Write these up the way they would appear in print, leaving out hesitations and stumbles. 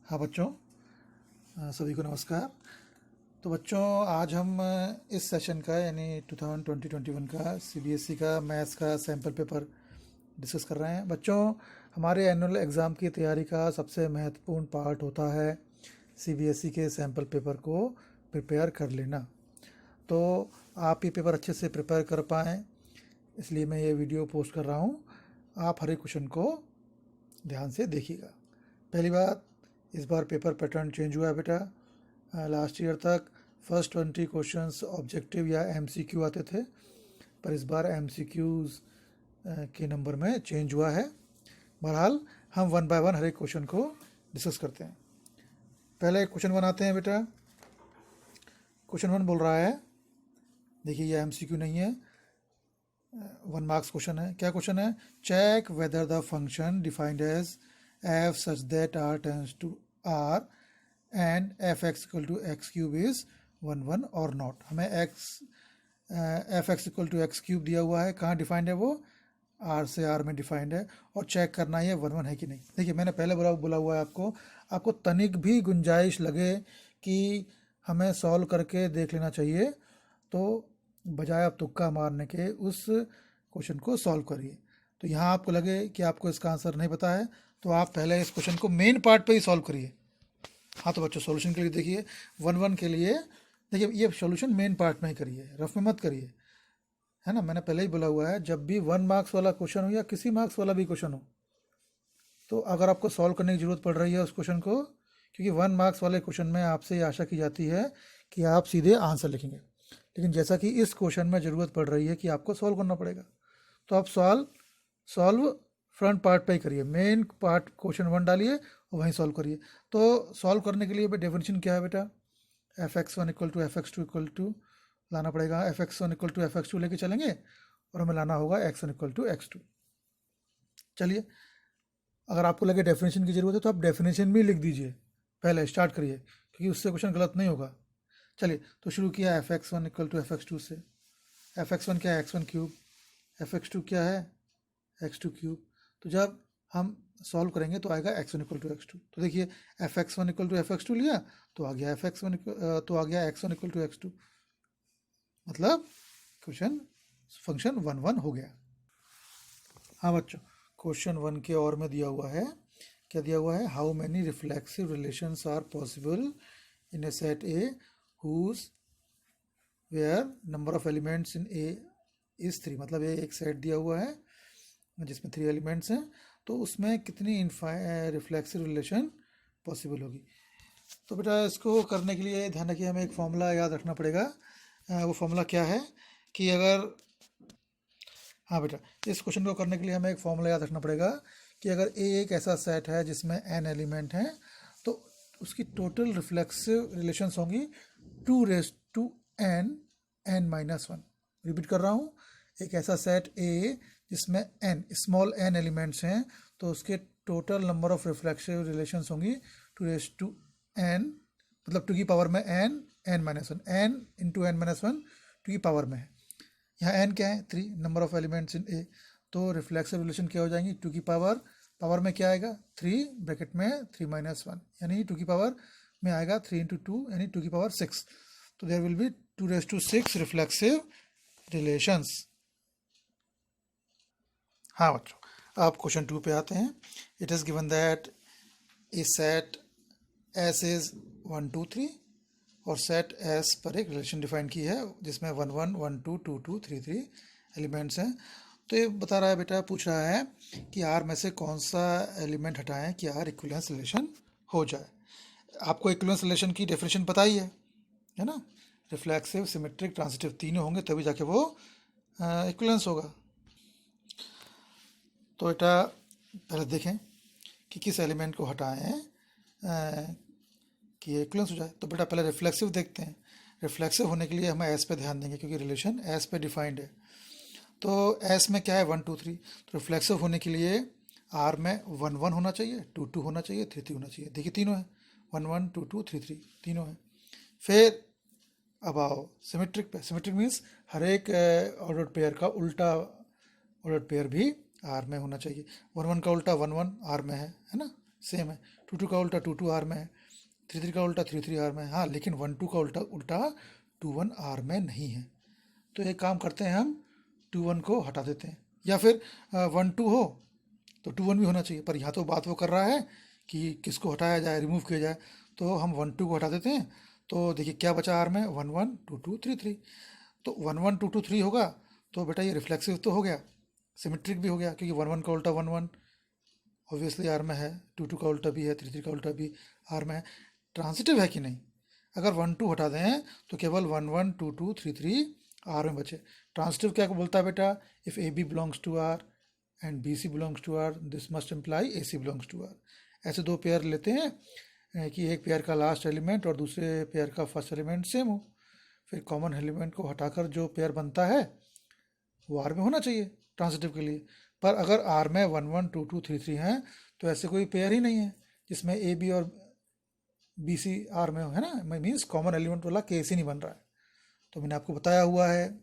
हाँ बच्चों, सभी को नमस्कार। तो बच्चों, आज हम इस सेशन का यानी 2020-21 का सीबीएसई का मैथ्स का सैम्पल पेपर डिस्कस कर रहे हैं। बच्चों, हमारे एनुअल एग्ज़ाम की तैयारी का सबसे महत्वपूर्ण पार्ट होता है सीबीएसई के सैम्पल पेपर को प्रिपेयर कर लेना। तो आप ये पेपर अच्छे से प्रिपेयर कर पाएँ, इसलिए मैं ये वीडियो पोस्ट कर रहा हूँ। आप हर एक क्वेश्चन को ध्यान से देखिएगा। पहली बात, इस बार पेपर पैटर्न चेंज हुआ है बेटा। लास्ट ईयर तक फर्स्ट 20 क्वेश्चंस ऑब्जेक्टिव या एमसीक्यू आते थे, पर इस बार एमसीक्यूज़ के नंबर में चेंज हुआ है। बहरहाल हम वन बाय वन हर एक क्वेश्चन को डिस्कस करते हैं। पहले क्वेश्चन 1 आते हैं बेटा। क्वेश्चन 1 बोल रहा है, देखिए ये एमसीक्यू नहीं है, 1 मार्क्स क्वेश्चन है। क्या क्वेश्चन है? Check whether the function defined as f such that r tends to r and fx equal to x cube is 1 1 or not। हमें fx equal to x cube दिया हुआ है, कहाँ डिफाइंड है वो? r से r में डिफाइंड है, और चेक करना है 1 1 है कि नहीं। देखिए मैंने पहले बोला हुआ है आपको तनिक भी गुंजाइश लगे कि हमें सॉल्व करके देख लेना चाहिए, तो बजाय आप तुक्का मारने के उस क्वेश्चन को सॉल्व करिए। तो यहाँ आपको लगे कि आपको इसका आंसर नहीं पता है, तो आप पहले इस क्वेश्चन को मेन पार्ट पे ही सॉल्व करिए। हाँ तो बच्चों, सॉल्यूशन के लिए देखिए 1 1 के लिए देखिए ये सॉल्यूशन मेन पार्ट में ही करिए, रफ में मत करिए, है ना। मैंने पहले ही बोला हुआ है, जब भी 1 मार्क्स वाला क्वेश्चन हो या किसी मार्क्स वाला भी क्वेश्चन हो, तो अगर आपको सॉल्व करने की ज़रूरत पड़ रही है उस क्वेश्चन को, क्योंकि 1 मार्क्स वाले क्वेश्चन में आपसे ये आशा की जाती है कि आप सीधे आंसर लिखेंगे, लेकिन जैसा कि इस क्वेश्चन में ज़रूरत पड़ रही है कि आपको सॉल्व करना पड़ेगा, तो आप सॉल्व फ्रंट पार्ट पे ही करिए। मेन पार्ट क्वेश्चन 1 डालिए और वहीं सॉल्व करिए। तो सॉल्व करने के लिए डेफिनेशन क्या है बेटा? fx1 equal to fx2 equal to लाना पड़ेगा, fx1 इक्वल टू fx2 लेके चलेंगे और हमें लाना होगा x1 इक्वल टू x2। चलिए, अगर आपको लगे डेफिनेशन की ज़रूरत है तो आप डेफिनेशन भी लिख दीजिए, पहले स्टार्ट करिए, क्योंकि उससे क्वेश्चन गलत नहीं होगा। चलिए, तो शुरू किया fx1 इक्वल टू fx2 से। fx1 क्या है? x1 cube. fx2 क्या है? x2 cube. तो जब हम सॉल्व करेंगे तो आएगा x1 इक्वल टू x2। तो देखिए fx1 इक्वल टू fx2 लिया तो आ गया x1 इक्वल टू x2, मतलब क्वेश्चन फंक्शन 1 1 हो गया। हाँ बच्चों, क्वेश्चन 1 के और में दिया हुआ है, क्या दिया हुआ है? How many reflexive relations are possible in a set A whose where number of elements in A is 3। मतलब ये एक सेट दिया हुआ है जिसमें 3 एलिमेंट्स हैं, तो उसमें कितनी रिफ्लेक्सिव रिलेशन पॉसिबल होगी। तो बेटा इसको करने के लिए ध्यान रखिए, हमें एक फॉर्मूला याद रखना पड़ेगा। वो फॉर्मूला क्या है कि अगर, हाँ बेटा, इस क्वेश्चन को करने के लिए हमें एक फॉर्मूला याद रखना पड़ेगा कि अगर ए एक ऐसा सेट है जिसमें n एलिमेंट हैं, तो उसकी टोटल रिफ्लेक्सिव रिलेशंस होंगी 2n n-1। रिपीट कर रहा हूँ, एक ऐसा सेट ए जिसमें n स्मॉल n एलिमेंट्स हैं, तो उसके total number of reflexive relations होंगी 2n, मतलब 2 की पावर में n-1, n इंटू n-1 2 की पावर में है। यहाँ n क्या है? 3, नंबर ऑफ एलिमेंट्स इन ए। तो रिफ्लेक्सिव रिलेशन क्या हो जाएंगी? 2 की पावर में क्या आएगा? 3 ब्रैकेट में 3-1, यानी 2 की पावर में आएगा 3 इंटू 2 यानी 2 की पावर 6। तो there will be 2⁶ reflexive relations. हाँ बच्चों, अब क्वेश्चन 2 पे आते हैं। It is given that a set S is 1 2 3 और सेट एस पर एक रिलेशन डिफाइन की है जिसमें 1 1 1 2 2 2 3 3 एलिमेंट्स हैं। तो ये बता रहा है बेटा, पूछ रहा है कि आर में से कौन सा एलिमेंट हटाएं कि आर इक्विवेलेंस रिलेशन हो जाए। आपको इक्विवेलेंस रिलेशन की डेफिनेशन पता ही है ना। रिफ्लेक्सिव, सिमेट्रिक, ट्रांजिटिव तीनों होंगे तभी जाके वो इक्विवेलेंस होगा। तो बेटा पहले देखें कि किस एलिमेंट को हटाएं कि ये इक्विवेलेंस हो जाए। तो बेटा पहले रिफ्लेक्सिव देखते हैं। रिफ्लेक्सिव होने के लिए हम एस पे ध्यान देंगे, क्योंकि रिलेशन एस पे डिफाइंड है। तो एस में क्या है? 1 2 3। तो रिफ्लेक्सिव होने के लिए आर में 1 1 होना चाहिए, 2 2 होना चाहिए, 3 3 होना चाहिए। देखिए तीनों है, 1 1 2 2 3 3 तीनों है। फिर अब आओ सिमेट्रिक पे। सिमेट्रिक मीन्स हर एक ऑर्डर्ड पेयर का उल्टा ऑर्डर्ड पेयर भी आर में होना चाहिए। 1 1 का उल्टा 1 1 आर में है ना, सेम है। 2 का उल्टा 2 आर में है, 3 का उल्टा 3 आर में है। हाँ, लेकिन 1 का उल्टा उल्टा 2 आर में नहीं है। तो एक काम करते हैं, हम 2 को हटा देते हैं, या फिर 1 हो तो 2 भी होना चाहिए। पर यहाँ तो बात वो कर रहा है कि किसको हटाया जाए, रिमूव किया जाए। तो हम 1 को हटा देते हैं। तो देखिए क्या बचा आर में, 1 2 3 तो 1 2 3 होगा। तो बेटा ये रिफ्लेक्सिव तो हो गया, सिमेट्रिक भी हो गया, क्योंकि 1 का उल्टा 1 ऑब्वियसली आर में है, 2 का उल्टा भी है, 3 का उल्टा भी आर में है। ट्रांसिटिव है कि नहीं? अगर 1 हटा दें तो केवल 1 2 3 आर में बचे। ट्रांसिटिव क्या बोलता है बेटा? If A B belongs to R and B C belongs to R, this must imply A C belongs to R. ऐसे दो पेयर लेते हैं कि एक पेयर का लास्ट एलिमेंट और दूसरे पेयर का फर्स्ट एलिमेंट सेम हो। फिर कॉमन एलिमेंट को हटाकर जो पेयर बनता है वो आर में होना चाहिए ट्रांसिटिव के लिए। पर अगर आर में 1 2 3 हैं तो ऐसे कोई पेयर ही नहीं है जिसमें ए बी और बी सी आर में हो, है ना? मीन्स कॉमन एलिमेंट वाला केस ही नहीं बन रहा है। तो मैंने आपको बताया हुआ है,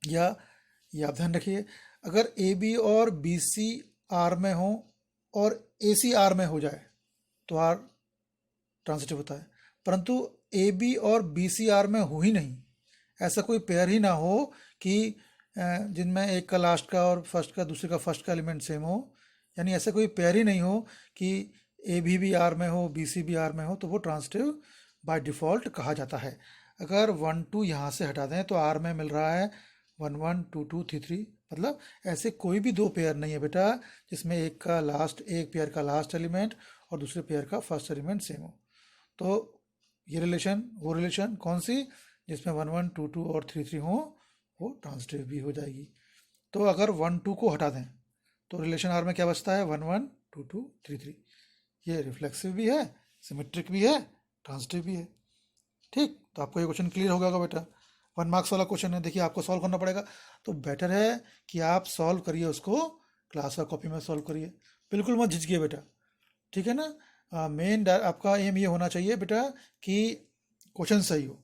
या ये आप ध्यान रखिए, अगर ए बी और बी सी आर में हो और ए सी आर में हो जाए तो आर ट्रांसिटिव होता है। परंतु ए बी और बी सी आर में हो ही नहीं, ऐसा कोई पेयर ही ना हो कि जिनमें एक का लास्ट का और फर्स्ट का, दूसरे का फर्स्ट का एलिमेंट सेम हो। यानी ऐसा कोई पेयर ही नहीं हो कि ए भी आर में हो, बी सी भी आर में हो, तो वो ट्रांसिटिव बाय डिफ़ॉल्ट कहा जाता है। अगर 1 2 यहाँ से हटा दें तो आर में मिल रहा है 1 2 2 3। मतलब ऐसे कोई भी दो पेयर नहीं है बेटा जिसमें एक पेयर का लास्ट एलिमेंट और दूसरे पेयर का फर्स्ट एलिमेंट सेम हो। तो ये रिलेशन, वो रिलेशन कौन सी, जिसमें 1 2 2 और 3 हो, वो ट्रांसिटिव भी हो जाएगी। तो अगर 1 2 को हटा दें तो रिलेशन आर में क्या बचता है? 1 2 2 3। ये रिफ्लेक्सिव भी है, सिमेट्रिक भी है, ट्रांसिटिव भी है। ठीक, तो आपको ये क्वेश्चन क्लियर हो गया होगा बेटा। 1 मार्क्स वाला क्वेश्चन है, देखिए आपको सॉल्व करना पड़ेगा। तो बेटर है कि आप सॉल्व करिए उसको, क्लास का कॉपी में सॉल्व करिए, बिल्कुल मत झिझकिए बेटा, ठीक है ना? मेन आपका एम ये होना चाहिए बेटा कि क्वेश्चन सही हो।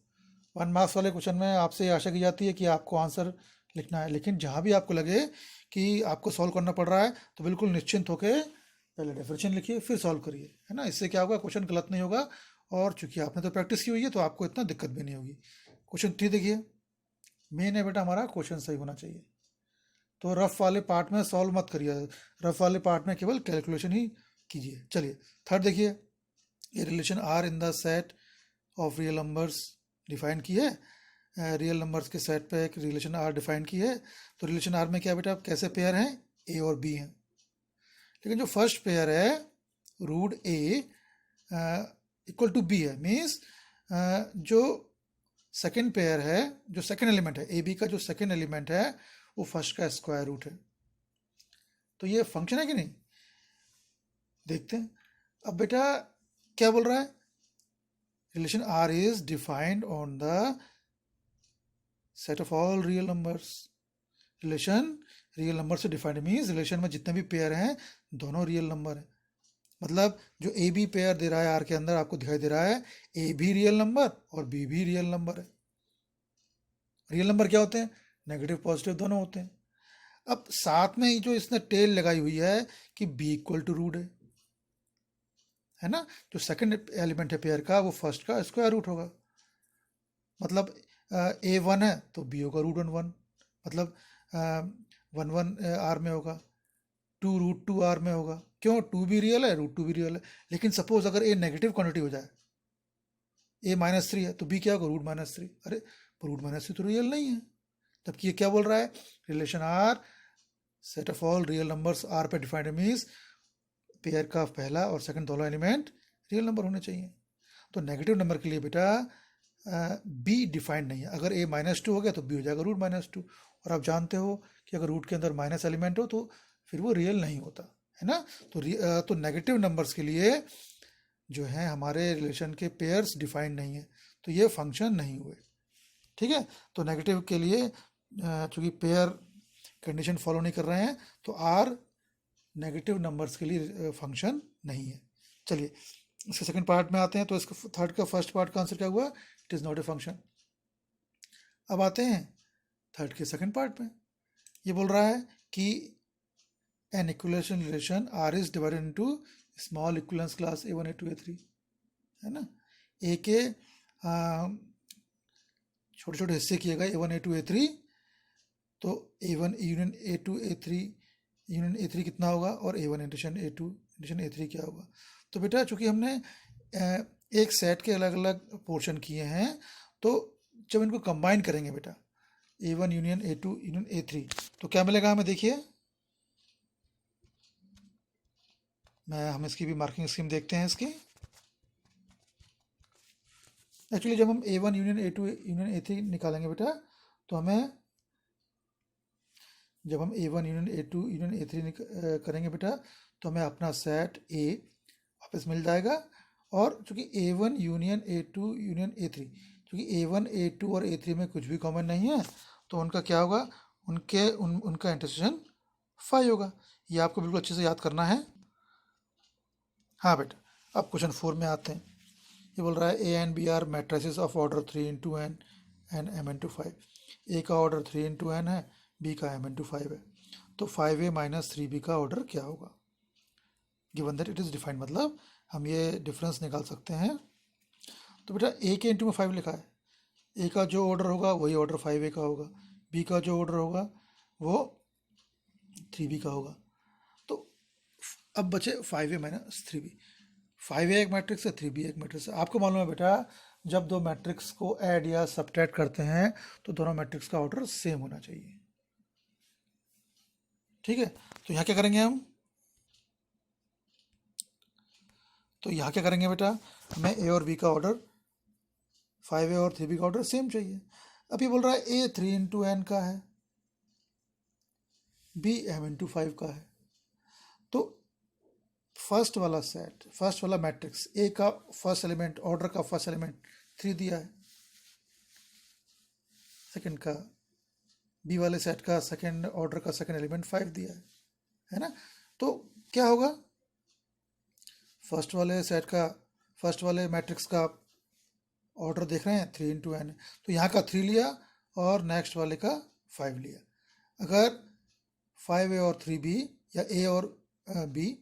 1 मार्क्स वाले क्वेश्चन में आपसे आशा की जाती है कि आपको आंसर लिखना है, लेकिन जहाँ भी आपको लगे कि आपको सॉल्व करना पड़ रहा है तो बिल्कुल निश्चिंत होकर पहले डेफिनेशन लिखिए, फिर सॉल्व करिए, है ना? इससे क्या होगा, क्वेश्चन गलत नहीं होगा, और चूंकि आपने तो प्रैक्टिस की हुई है तो आपको इतना दिक्कत भी नहीं होगी। क्वेश्चन 3 देखिए, मेन है बेटा हमारा क्वेश्चन सही होना चाहिए। तो रफ वाले पार्ट में सॉल्व मत करिए, रफ वाले पार्ट में केवल कैलकुलेशन ही कीजिए। चलिए थर्ड देखिए, ये relation R in the set of real numbers define की है। रियल नंबर्स के सेट पे एक रिलेशन आर डिफाइन की है। तो रिलेशन आर में क्या बेटा, कैसे पेयर हैं? ए और बी हैं। लेकिन जो फर्स्ट पेयर है root A equal to B है, मीन्स जो सेकेंड पेयर है, जो सेकेंड एलिमेंट है ए बी का, जो सेकेंड एलिमेंट है वो फर्स्ट का स्क्वायर रूट है। तो ये फंक्शन है कि नहीं, देखते हैं। अब बेटा क्या बोल रहा है, relation R is defined on the set of all real numbers. Relation real number से डिफाइंड मीन्स रिलेशन में जितने भी पेयर हैं दोनों रियल नंबर हैं। मतलब जो ए बी पेयर दे रहा है आर के अंदर, आपको दिखाई दे रहा है ए भी रियल नंबर और बी भी रियल नंबर है। रियल नंबर क्या होते हैं? नेगेटिव पॉजिटिव दोनों होते हैं। अब साथ में ही जो इसने टेल लगाई हुई है कि बी इक्वल टू रूट है ना? जो सेकंड एलिमेंट है पेयर का वो फर्स्ट का स्क्वायर रूट होगा। मतलब ए 1 है तो बी होगा √1 मतलब 1 आर में होगा, 2 आर में होगा। क्यों? 2 भी रियल है, √2 भी रियल है। लेकिन सपोज अगर ए नेगेटिव क्वांटिटी हो जाए, ए -3 है तो बी क्या होगा? √-3। अरे √-3 तो रियल नहीं है। जबकि ये क्या बोल रहा है, relation R set of all real numbers R पे डिफाइंड मीन्स पेयर का पहला और सेकंड दोनों एलिमेंट रियल नंबर होने चाहिए। तो नेगेटिव नंबर के लिए बेटा बी डिफाइंड नहीं है। अगर ए -2 हो गया तो बी हो जाएगा √-2। और आप जानते हो कि अगर रूट के अंदर माइनस एलिमेंट हो तो फिर वो रियल नहीं होता, है ना? तो नेगेटिव नंबर्स के लिए जो है हमारे रिलेशन के पेयर्स डिफाइंड नहीं है, तो ये फंक्शन नहीं हुए, ठीक है? तो नेगेटिव के लिए चूंकि पेयर कंडीशन फॉलो नहीं कर रहे हैं तो आर नेगेटिव नंबर्स के लिए फंक्शन नहीं है। चलिए इसके सेकंड पार्ट में आते हैं। तो इसका थर्ड का फर्स्ट पार्ट का आंसर क्या हुआ? It is not a function. अब आते हैं थर्ड के सेकंड पार्ट में। ये बोल रहा है कि an equivalence relation R is divided into small equivalence class A1 A2 A3 है ना। ए के छोटे छोटे हिस्से किए गए A1 A2 A3, तो A1 union A2 A3 union A3 कितना होगा और A1 addition A2 addition A3 क्या होगा। तो बेटा चूंकि हमने एक सेट के अलग अलग पोर्शन किए हैं, तो जब इनको कंबाइन करेंगे बेटा A1 union A2 union A3, तो क्या मिलेगा हमें, देखिए हम इसकी भी मार्किंग स्कीम देखते हैं इसकी। एक्चुअली जब हम A1 union A2 union A3 निकालेंगे बेटा, तो हमें जब हम A1 union A2 union A3 करेंगे बेटा, तो हमें अपना सेट A वापस मिल जाएगा। और चूंकि A1 union A2 union A3, चूंकि A1 A2 और A3 में कुछ भी कॉमन नहीं है, तो उनका क्या होगा, उनका इंटरसेक्शन 5 होगा। ये आपको बिल्कुल अच्छे से याद करना है। हाँ बेटा, अब क्वेश्चन 4 में आते हैं। ये बोल रहा है A and B are matrices of order 3 into n and m into 5। A का ऑर्डर 3 इंटू n है, बी का m इंटू 5 है, तो 5a माइनस 3b का ऑर्डर क्या होगा, given that it is defined. मतलब हम ये डिफरेंस निकाल सकते हैं। तो बेटा ए के इंटू में 5 लिखा है, ए का जो ऑर्डर होगा वही ऑर्डर 5a का होगा, बी का जो ऑर्डर होगा वो 3b का होगा। तो अब बचे 5a माइनस 3b। 5a एक मैट्रिक्स है, 3b एक मैट्रिक्स है। आपको मालूम है बेटा, जब दो मैट्रिक्स को ऐड या सब्ट्रैक्ट करते हैं तो दोनों मैट्रिक्स का ऑर्डर सेम होना चाहिए। ठीक है, तो यहाँ क्या करेंगे हम, तो यहाँ क्या करेंगे बेटा, हमें ए और बी का ऑर्डर 5a और 3b का ऑर्डर सेम चाहिए। अब ये बोल रहा है ए 3 इंटू एन का है, बी m इंटू 5 का है। तो फर्स्ट वाला सेट, फर्स्ट वाला मैट्रिक्स, ए का फर्स्ट एलिमेंट, ऑर्डर का फर्स्ट एलिमेंट 3 दिया है, सेकंड का, बी वाले सेट का सेकंड ऑर्डर का सेकंड एलिमेंट 5 दिया है ना। तो क्या होगा, फर्स्ट वाले सेट का, फर्स्ट वाले मैट्रिक्स का ऑर्डर देख रहे हैं 3 इंटू एन, तो यहाँ का 3 लिया और नेक्स्ट वाले का 5 लिया। अगर 5a और 3b या a और b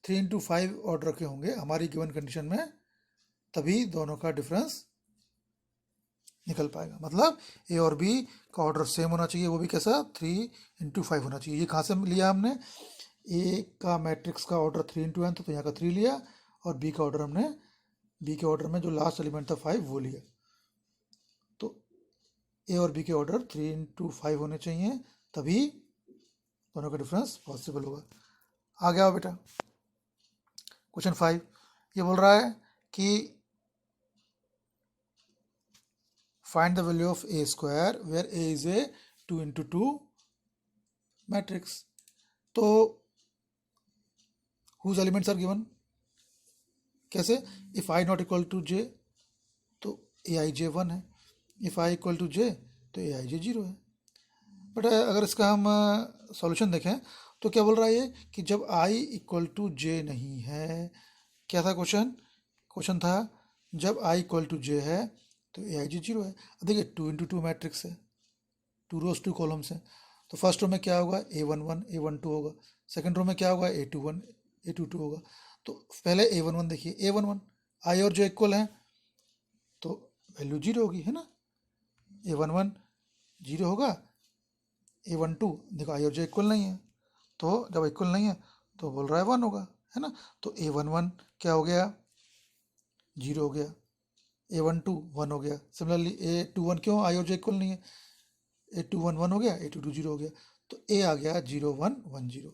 3 इंटू 5 ऑर्डर के होंगे हमारी गिवन कंडीशन में, तभी दोनों का डिफरेंस निकल पाएगा। मतलब ए और बी का ऑर्डर सेम होना चाहिए, वो भी कैसा, 3 इंटू 5 होना चाहिए। ये कहाँ से लिया हमने, ए का मैट्रिक्स का ऑर्डर 3 इंटू एन था, तो यहाँ का 3 लिया, और बी का ऑर्डर हमने, बी के ऑर्डर में जो लास्ट एलिमेंट था 5 वो लिया। तो ए और बी के ऑर्डर 3 इंटू 5 होने चाहिए, तभी दोनों का डिफरेंस पॉसिबल होगा। आ गया बेटा क्वेश्चन 5। ये बोल रहा है कि find the value of a square where a is a 2 into 2 matrix. तो whose elements are given, कैसे, if i not equal to j तो aij 1 है, if i equal to j तो aij 0 है। बट अगर इसका हम सॉल्यूशन देखें तो क्या बोल रहा है ये कि जब i इक्वल टू j नहीं है, क्या था क्वेश्चन, क्वेश्चन था जब i इक्वल टू j है तो aij 0 है। अब देखिए 2 इंटू 2 मैट्रिक्स है, 2 रोज 2 कॉलम्स हैं, तो फर्स्ट रो में क्या होगा, a11 a12 होगा, सेकंड रो में क्या होगा, a21 a22 होगा। तो पहले a11 देखिए, a11 i और j इक्वल हैं तो वैल्यू 0 होगी, है ना। a11 0 होगा, a12 देखो i और j इक्वल नहीं है, तो जब इक्वल नहीं है तो बोल रहा है 1 होगा, है ना। तो a11 क्या हो गया, 0 हो गया, a12 1 हो गया। सिमिलरली a21 क्यों, i और j इक्वल नहीं है, a21 1 हो गया, a22 0 हो गया, तो a आ गया 0 1 1 0।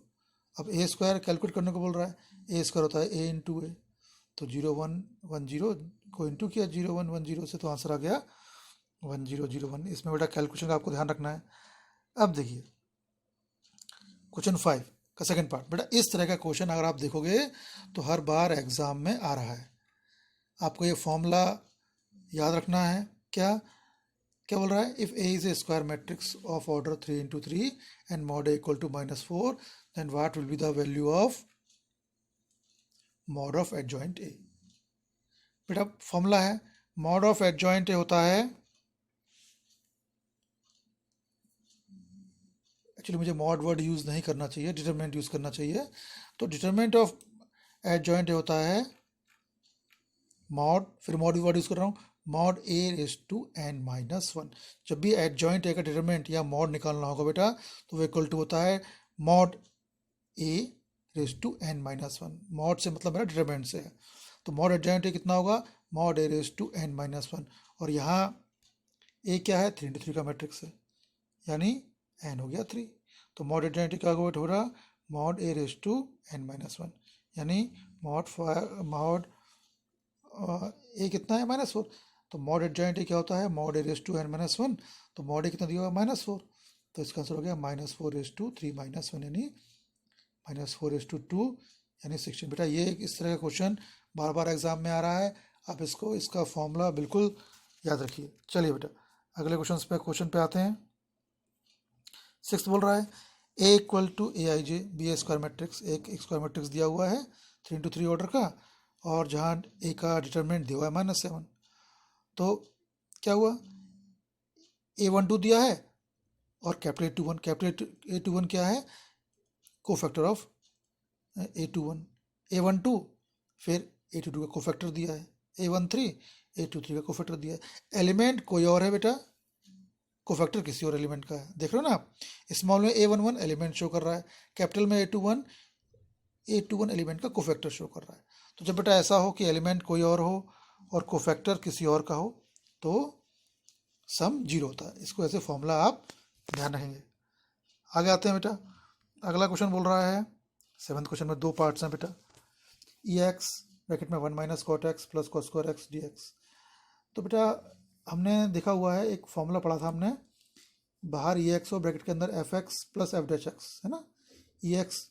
अब a स्क्वायर कैलकुलेट करने को बोल रहा है, a स्क्वायर होता है a इंटू ए, तो 0 1 1 0 को इंटू किया 0 1 1 0 से, तो आंसर आ गया 1 0 0 1। इसमें बेटा कैलकुलेशन का आपको ध्यान रखना है। अब देखिए क्वेश्चन 5 का सेकंड पार्ट। बेटा इस तरह का क्वेश्चन अगर आप देखोगे तो हर बार एग्जाम में आ रहा है। आपको ये फॉर्मूला याद रखना है। क्या क्या बोल रहा है, if A is a square matrix of order 3 into 3 and mod A equal to -4 then what will be the value of mod of adjoint A. बेटा फॉर्मूला है, मॉड ऑफ एडजॉइंट ए होता है, एक्चुअली मुझे मॉड वर्ड यूज़ नहीं करना चाहिए, determinant use करना चाहिए। तो डिटरमिनेंट ऑफ एडजॉइंट होता है मॉड, फिर मॉड वर्ड यूज कर रहा हूँ, mod A raise to N minus one. जब भी एडजॉइंट ए का डिटरमिनेंट या मॉड निकालना होगा बेटा तो वो इक्वल टू होता है mod A raise to N minus one. Mod से मतलब मेरा डिटरमिनेंट से है, तो मॉड एडजॉइंट ए कितना होगा, mod A raise to N minus one. और यहाँ ए क्या है, 3 into 3 का मैट्रिक्स है, यानी एन हो गया 3। तो मॉड एडजॉइंट क्या हो रहा, mod A raise to N minus one, यानी मॉड ए कितना है -4। तो मॉड एडजॉइंट क्या होता है, mod A raise to N minus one. तो मॉड ए कितना दिया हुआ -4, तो इसका आंसर हो गया -4 रेज टू 3 माइनस वन, यानी -4 रेज टू 2 यानी 16। बेटा ये इस तरह का क्वेश्चन बार बार एग्जाम में आ रहा है, आप इसका फॉर्मूला बिल्कुल याद रखिए। चलिए बेटा अगले क्वेश्चन पे आते हैं। 6 बोल रहा है A equal to A I J B A square matrix, एक स्क्वायर मैट्रिक्स दिया हुआ है 3 into 3 ऑर्डर का, और जहाँ ए का डिटरमिनेंट दिया हुआ है -7। तो क्या हुआ, A12 दिया है और कैपिटल A21, कैपिटल A21 क्या है, कोफैक्टर ऑफ A21, A12 फिर A22 का कोफैक्टर दिया है, A13 A23 का कोफैक्टर दिया है। एलिमेंट कोई और है बेटा, कोफैक्टर किसी और एलिमेंट का है, देख रहे हो ना आप। स्मॉल में A11 एलिमेंट शो कर रहा है, कैपिटल में A21 एलिमेंट का कोफैक्टर शो कर रहा है। तो जब बेटा ऐसा हो कि एलिमेंट कोई और हो और कोफैक्टर किसी और का हो तो सम 0 होता है। इसको ऐसे फॉर्मूला आप ध्यान रखेंगे। आगे आते हैं बेटा, अगला क्वेश्चन बोल रहा है 7th क्वेश्चन में 2 पार्ट्स हैं बेटा। ई एक्स ब्रैकेट में 1 minus cot x plus cos square x D x. तो बेटा हमने देखा हुआ है, एक फॉर्मूला पढ़ा था हमने, बाहर ई एक्स हो ब्रैकेट के अंदर F X plus F dash X, है ना। E X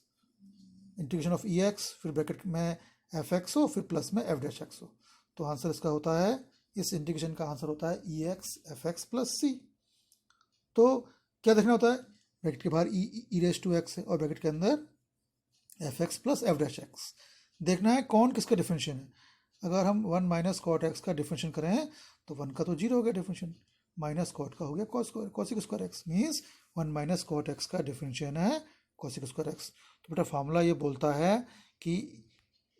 integration of E X, फिर ब्रैकेट में एफ एक्स हो, फिर प्लस में एफ डैश एक्स हो। तो आंसर इसका होता है, इस इंटीग्रेशन का आंसर होता है ई एक्स एफ एक्स प्लस सी। तो क्या देखना होता है, ब्रैकेट के बाहर ई रेज टू एक्स है और ब्रैकेट के अंदर F X plus F dash x. देखना है कौन किसका डिफरेंशियल है। अगर हम 1 माइनस कॉट एक्स का डिफरेंशियल करें तो 1 का तो 0 हो गया डिफरेंशियल, माइनस कॉट का हो गया cosec square X, means 1 minus cot X का डिफरेंशियल है कॉसिक स्क्वायर एक्स। तो बेटा फार्मूला ये बोलता है कि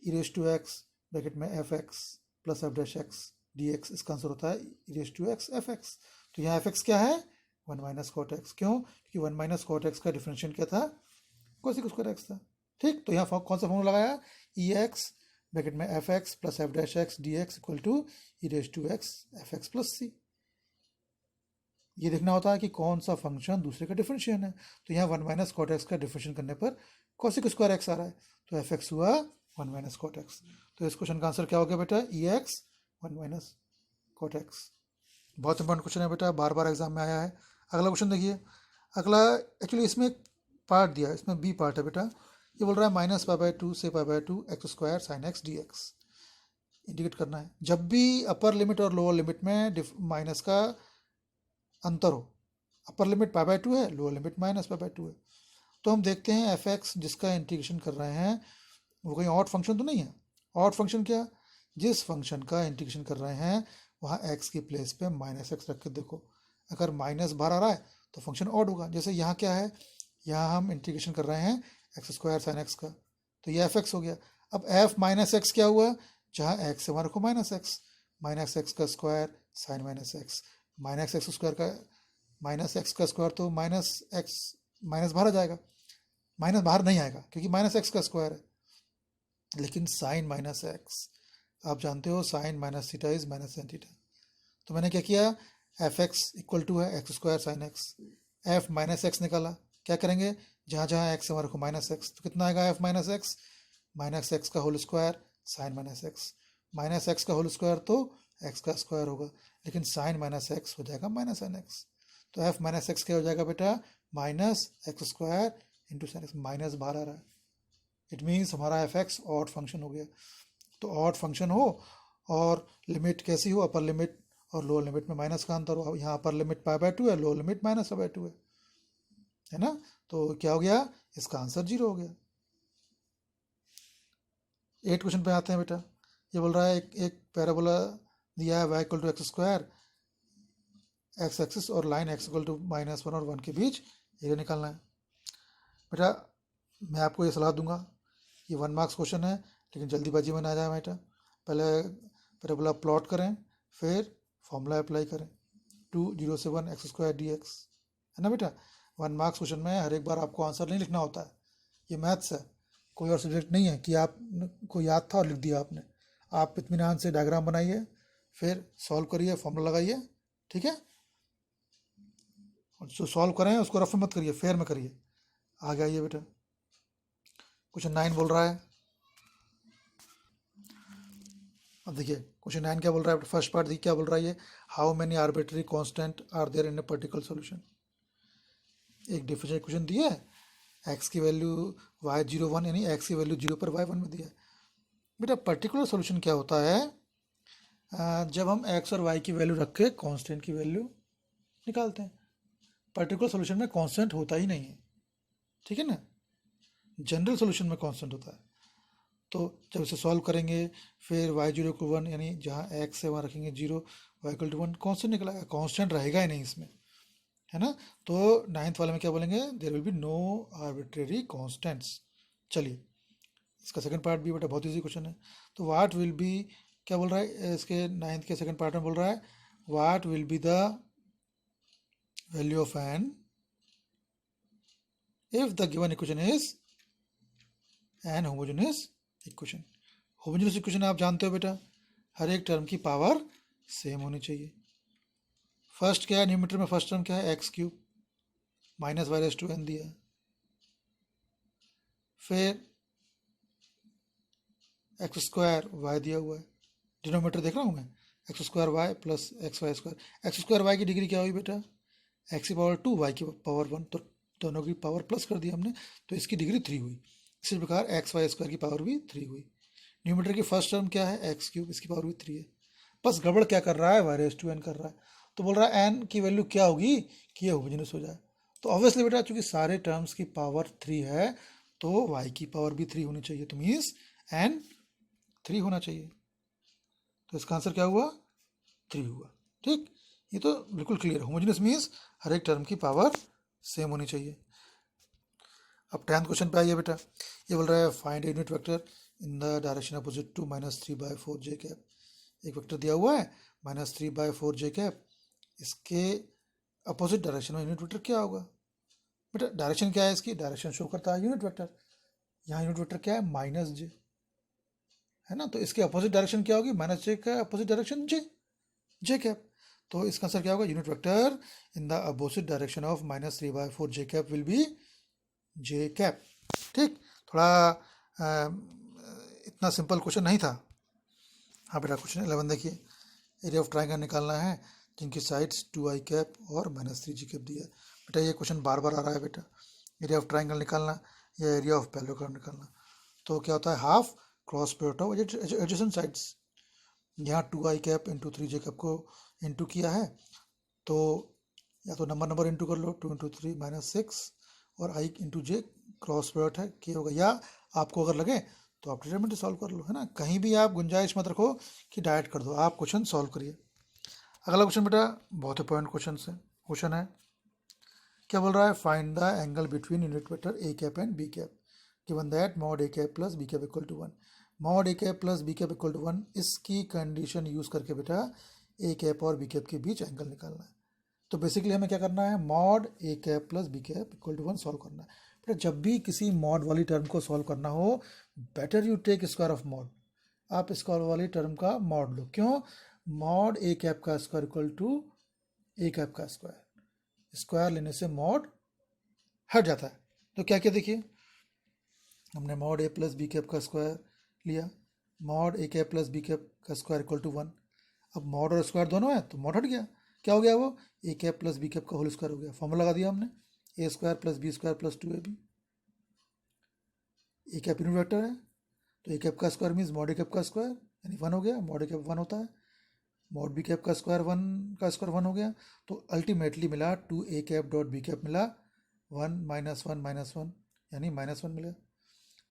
E raise to X bracket में F X plus F dash X D X, इसका आंसर होता है E raise to X F X. तो यहाँ एफ एक्स क्या है, 1 माइनस कॉट एक्स। क्यों, क्योंकि 1 माइनस कॉट एक्स का डिफरेंशियल क्या था, कॉसिक स्क्वायर एक्स था। ठीक, तो यहाँ कौन सा फॉर्मूला लगाया, ई एक्स ब्रैकेट में F X plus F dash X D X equal to E raise to X F X plus C. ये देखना होता है कि कौन सा फंक्शन दूसरे का डिफरेंशियल है। तो यहाँ 1 माइनस कॉट एक्स का डिफरेंशियल करने पर कॉसिक स्क्वायर एक्स आ रहा है, तो एफ एक्स हुआ 1 माइनस कॉट एक्स। तो इस क्वेश्चन का आंसर क्या हो गया बेटा, ई एक्स 1 माइनस कॉट एक्स। बहुत इंपॉर्टेंट क्वेश्चन है बेटा, बार बार एग्जाम में आया है। अगला क्वेश्चन देखिए, अगला एक्चुअली इसमें एक पार्ट दिया है, इसमें बी पार्ट है बेटा। ये बोल रहा है -π/2 से π/2 X square sine X D X indicate करना है। जब भी अपर लिमिट और लोअर लिमिट में माइनस का अंतर हो, अपर लिमिट π/2 है, लोअर लिमिट -π/2 है, तो हम देखते हैं एफ एक्स जिसका इंटीग्रेशन कर रहे हैं वो कहीं ऑड फंक्शन तो नहीं है। ऑड फंक्शन क्या, जिस फंक्शन का इंटीग्रेशन कर रहे हैं वहाँ एक्स की प्लेस पे -x रख के देखो, अगर माइनस बाहर आ रहा है तो फंक्शन ऑड होगा। जैसे यहाँ क्या है, यहाँ हम इंटीग्रेशन कर रहे हैं एक्स स्क्वायर साइन एक्स का, तो ये एफ एक्स हो गया। अब एफ माइनस एक्स क्या हुआ, जहाँ एक्स है वहाँ रखो माइनस एक्स का square sine minus X square का माइनस एक्स का स्क्वायर, तो माइनस एक्स माइनस बाहर आ जाएगा, माइनस बाहर नहीं आएगा क्योंकि माइनस एक्स का स्क्वायर है। लेकिन साइन माइनस एक्स, आप जानते हो sine minus theta is minus sine theta. तो मैंने क्या किया, एफ एक्स इक्वल टू है x square sine x, f minus x निकाला। क्या करेंगे, जहाँ जहाँ एक्स हमारे को -x, तो कितना आएगा एफ माइनस एक्स का whole square sine minus x का होल स्क्वायर तो एक्स का स्क्वायर होगा, लेकिन साइन माइनस एक्स हो जाएगा माइनस साइन एक्स। तो एफ माइनस एक्स क्या हो जाएगा बेटा, -x square into sine x, minus बाहर आ रहा है, इट मीन्स हमारा एफ एक्स ऑड फंक्शन हो गया। तो ऑड फंक्शन हो और लिमिट कैसी हो, अपर लिमिट और लोअर लिमिट में माइनस का अंतर हो। यहाँ अपर लिमिट π/2 है, लोअर लिमिट -π/2 है ना। तो क्या हो गया, इसका आंसर 0 हो गया। 8 क्वेश्चन पे आते हैं बेटा। ये बोल रहा है एक पैराबोला दिया है y equal to x square, x axis और लाइन x इक्वल टू -1 और 1 के बीच एरिया निकालना है। बेटा मैं आपको ये सलाह दूंगा, ये 1 मार्क्स क्वेश्चन है, लेकिन जल्दीबाजी में ना जाए बेटा, पहले पैराबोला प्लॉट करें, फिर फॉर्मूला अप्लाई करें। 2 0 से 1 x² dx, है ना बेटा। 1 मार्क्स क्वेश्चन में हर एक बार आपको आंसर नहीं लिखना होता है, ये मैथ्स है, कोई और सब्जेक्ट नहीं है कि आप को याद था और लिख दिया आपने। आप इत्मीनान से डायग्राम बनाइए, फिर सॉल्व करिए, फॉर्मूला लगाइए, ठीक है। और जो सॉल्व करें उसको रफ में मत करिए, फेयर में करिए। आगे आइए बेटा, क्वेश्चन 9 बोल रहा है। अब देखिए क्वेश्चन 9 क्या बोल रहा है, फर्स्ट पार्ट देखिए क्या बोल रहा है ये, how many arbitrary constant are there in a particular solution. एक डिफरेंशियल क्वेश्चन दिया है, एक्स की वैल्यू y01 यानी एक्स की वैल्यू 0 पर y1 में दिया है। बेटा पर्टिकुलर सॉल्यूशन क्या होता है, जब हम एक्स और वाई की वैल्यू रख के कांस्टेंट की वैल्यू निकालते हैं। पर्टिकुलर सॉल्यूशन में कांस्टेंट होता ही नहीं है, ठीक है ना, जनरल सॉल्यूशन में कांस्टेंट होता है। तो जब इसे सॉल्व करेंगे, फिर y0 को 1 यानी जहाँ x है वहाँ रखेंगे 0, y=1, कांस्टेंट निकलेगा, कांस्टेंट रहेगा ही नहीं इसमें, है ना। तो 9th वाले में क्या बोलेंगे, there will be no arbitrary constants. चलिए इसका सेकंड पार्ट भी बेटा बहुत इजी क्वेश्चन है। तो व्हाट विल बी, क्या बोल रहा है इसके 9th के सेकंड पार्ट में बोल रहा है, what will be the value of n if the given equation is an homogeneous equation। Homogeneous equation आप जानते हो बेटा, हर एक टर्म की पावर सेम होनी चाहिए। फर्स्ट क्या है, न्यूमरेटर में फर्स्ट टर्म क्या है, x³ माइनस y⁻n दिया है, फिर x² y दिया हुआ है, डिनोमीटर देख रहा हूँ मैं, x² y plus xy²। x² y की डिग्री क्या हुई बेटा, x की पावर 2 y की पावर 1, तो दोनों की पावर प्लस कर दिया हमने, तो इसकी डिग्री 3 हुई। इसी प्रकार xy² की पावर भी 3 हुई। न्यूमरेटर की फर्स्ट टर्म क्या है, x³, इसकी पावर भी 3 है। बस गड़बड़ क्या कर रहा है, y⁻n कर रहा है, तो बोल रहा है n की वैल्यू क्या होगी कि ये होमोजेनियस हो जाए। तो ऑब्वियसली बेटा चूंकि सारे टर्म्स की पावर 3 है, तो y की पावर भी 3 होनी चाहिए, तो मीन्स n 3 होना चाहिए। तो इसका आंसर क्या हुआ, 3 हुआ, ठीक। ये तो बिल्कुल क्लियर, होमोजेनियस मीन्स हर एक टर्म की पावर सेम होनी चाहिए। अब 10th क्वेश्चन पे आइए बेटा, ये बोल रहा है find unit vector in the direction opposite to -3/4 j cap. एक वेक्टर दिया हुआ है -3/4 j कैप, इसके अपोजिट डायरेक्शन में यूनिट वेक्टर क्या होगा। बेटा डायरेक्शन क्या है, इसकी डायरेक्शन शो करता है यूनिट वेक्टर, यहाँ यूनिट वेक्टर क्या है, -j, है ना। तो इसके अपोजिट डायरेक्शन क्या होगी, -j का अपोजिट डायरेक्शन j कैप। तो इसका आंसर क्या होगा, unit vector in the opposite direction of -3/4 j cap will be j cap, ठीक। थोड़ा इतना सिंपल क्वेश्चन नहीं था। हाँ बेटा क्वेश्चन 11 देखिए, एरिया ऑफ ट्राइंगल निकालना है जिनकी साइड्स 2i कैप और -3j कैप दिया है। बेटा ये क्वेश्चन बार बार आ रहा है बेटा, एरिया ऑफ ट्राइंगल निकालना या एरिया ऑफ पैरेललोग्राम निकालना। तो क्या होता है, half cross product of adjacent sides. यहाँ 2i cap into 3j cap को इंटू किया है, तो या तो नंबर इंटू कर लो, 2 × 3 -6, और i into j cross product है k होगा, या आपको अगर लगे तो आप डिटरमिनेंट सॉल्व कर लो, है ना। कहीं भी आप गुंजाइश मत रखो कि डायरेक्ट कर दो, आप क्वेश्चन सॉल्व करिए। अगला क्वेश्चन बेटा बहुत इंपॉर्टेंट क्वेश्चन है, क्या बोल रहा है, find the angle between unit vector a cap and b cap given that mod a cap plus b cap equal to 1। mod a cap plus b cap equal to 1, इसकी condition use करके बेटा a cap और b cap के बीच angle निकालना है। तो basically हमें क्या करना है, mod a cap plus b cap equal to 1 solve करना है। बेटा जब भी किसी मॉड वाली टर्म को सॉल्व करना हो, better you take square of mod, आप स्क्वायर वाली टर्म का मॉड लो। क्यों, मॉड a कैप का square equal to a cap का स्क्वायर, स्क्वायर लेने से मॉड हट जाता है। तो क्या क्या देखिए, हमने mod a plus B cap का स्क्वायर लिया, mod a cap plus B cap का स्क्वायर इक्वल टू 1। अब मॉड और स्क्वायर दोनों है तो मॉड हट गया, क्या हो गया, वो a cap plus B cap का होल स्क्वायर हो गया। फॉर्मूला लगा दिया हमने, a² plus b² plus 2ab। A cap unit vector है, तो ए कैप का square means mod A cap का स्क्वायर यानी 1 हो गया, मॉड ए कैप 1 होता है, मॉड बी कैप का स्क्वायर 1 हो गया। तो अल्टीमेटली मिला 2a cap dot B cap मिला 1 -1 -1 यानी -1 मिला।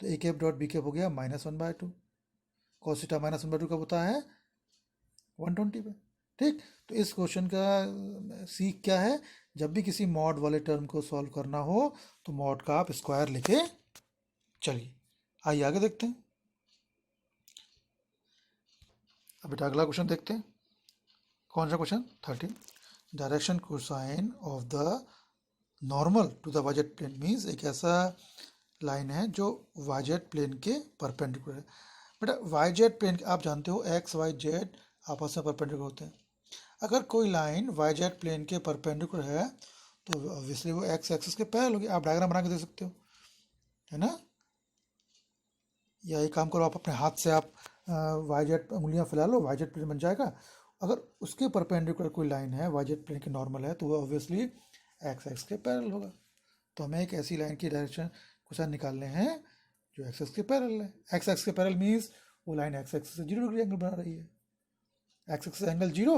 तो A cap dot B cap हो गया -1/2, cos थीटा -1/2 कब होता है, 120 पे, ठीक। तो इस क्वेश्चन का सीख क्या है, जब भी किसी मॉड वाले टर्म को सॉल्व करना हो तो मॉड का आप स्क्वायर लेके चलिए। आइए आगे देखते हैं। अब बेटा अगला क्वेश्चन देखते हैं, कौन सा question 13। Direction cosine of the normal to the YZ plane means एक ऐसा लाइन है जो वाइजेड प्लेन के परपेंडिकुलर है। बेटा वाइजेड प्लेन आप जानते हो एक्स वाई जेड आपस में परपेंडिकुलर होते हैं। अगर कोई लाइन वाइजेड प्लेन के परपेंडिकुलर है तो ऑब्वियसली वो एक्स एक्सिस के पैरेलल होगी। आप डायग्राम बना के दे सकते हो, है ना। या एक काम करो, आप अपने हाथ से आप वाइजेड उंगलियां फैला लो, वाइजेड प्लेन बन जाएगा। अगर उसके परपेंडिकुलर कोई लाइन है वाइजेड प्लेन के नॉर्मल है तो वो ऑब्वियसली एक्स एक्स के पैरेलल होगा। तो हमें एक ऐसी लाइन की डायरेक्शन कोसाइन निकालने हैं जो एक्स एक्स के पैरेलल है। एक्स एक्स के पैरेलल मीन्स वो लाइन एक्स एक्स से 0 डिग्री एंगल बना रही है। एक्स एक्स से एंगल 0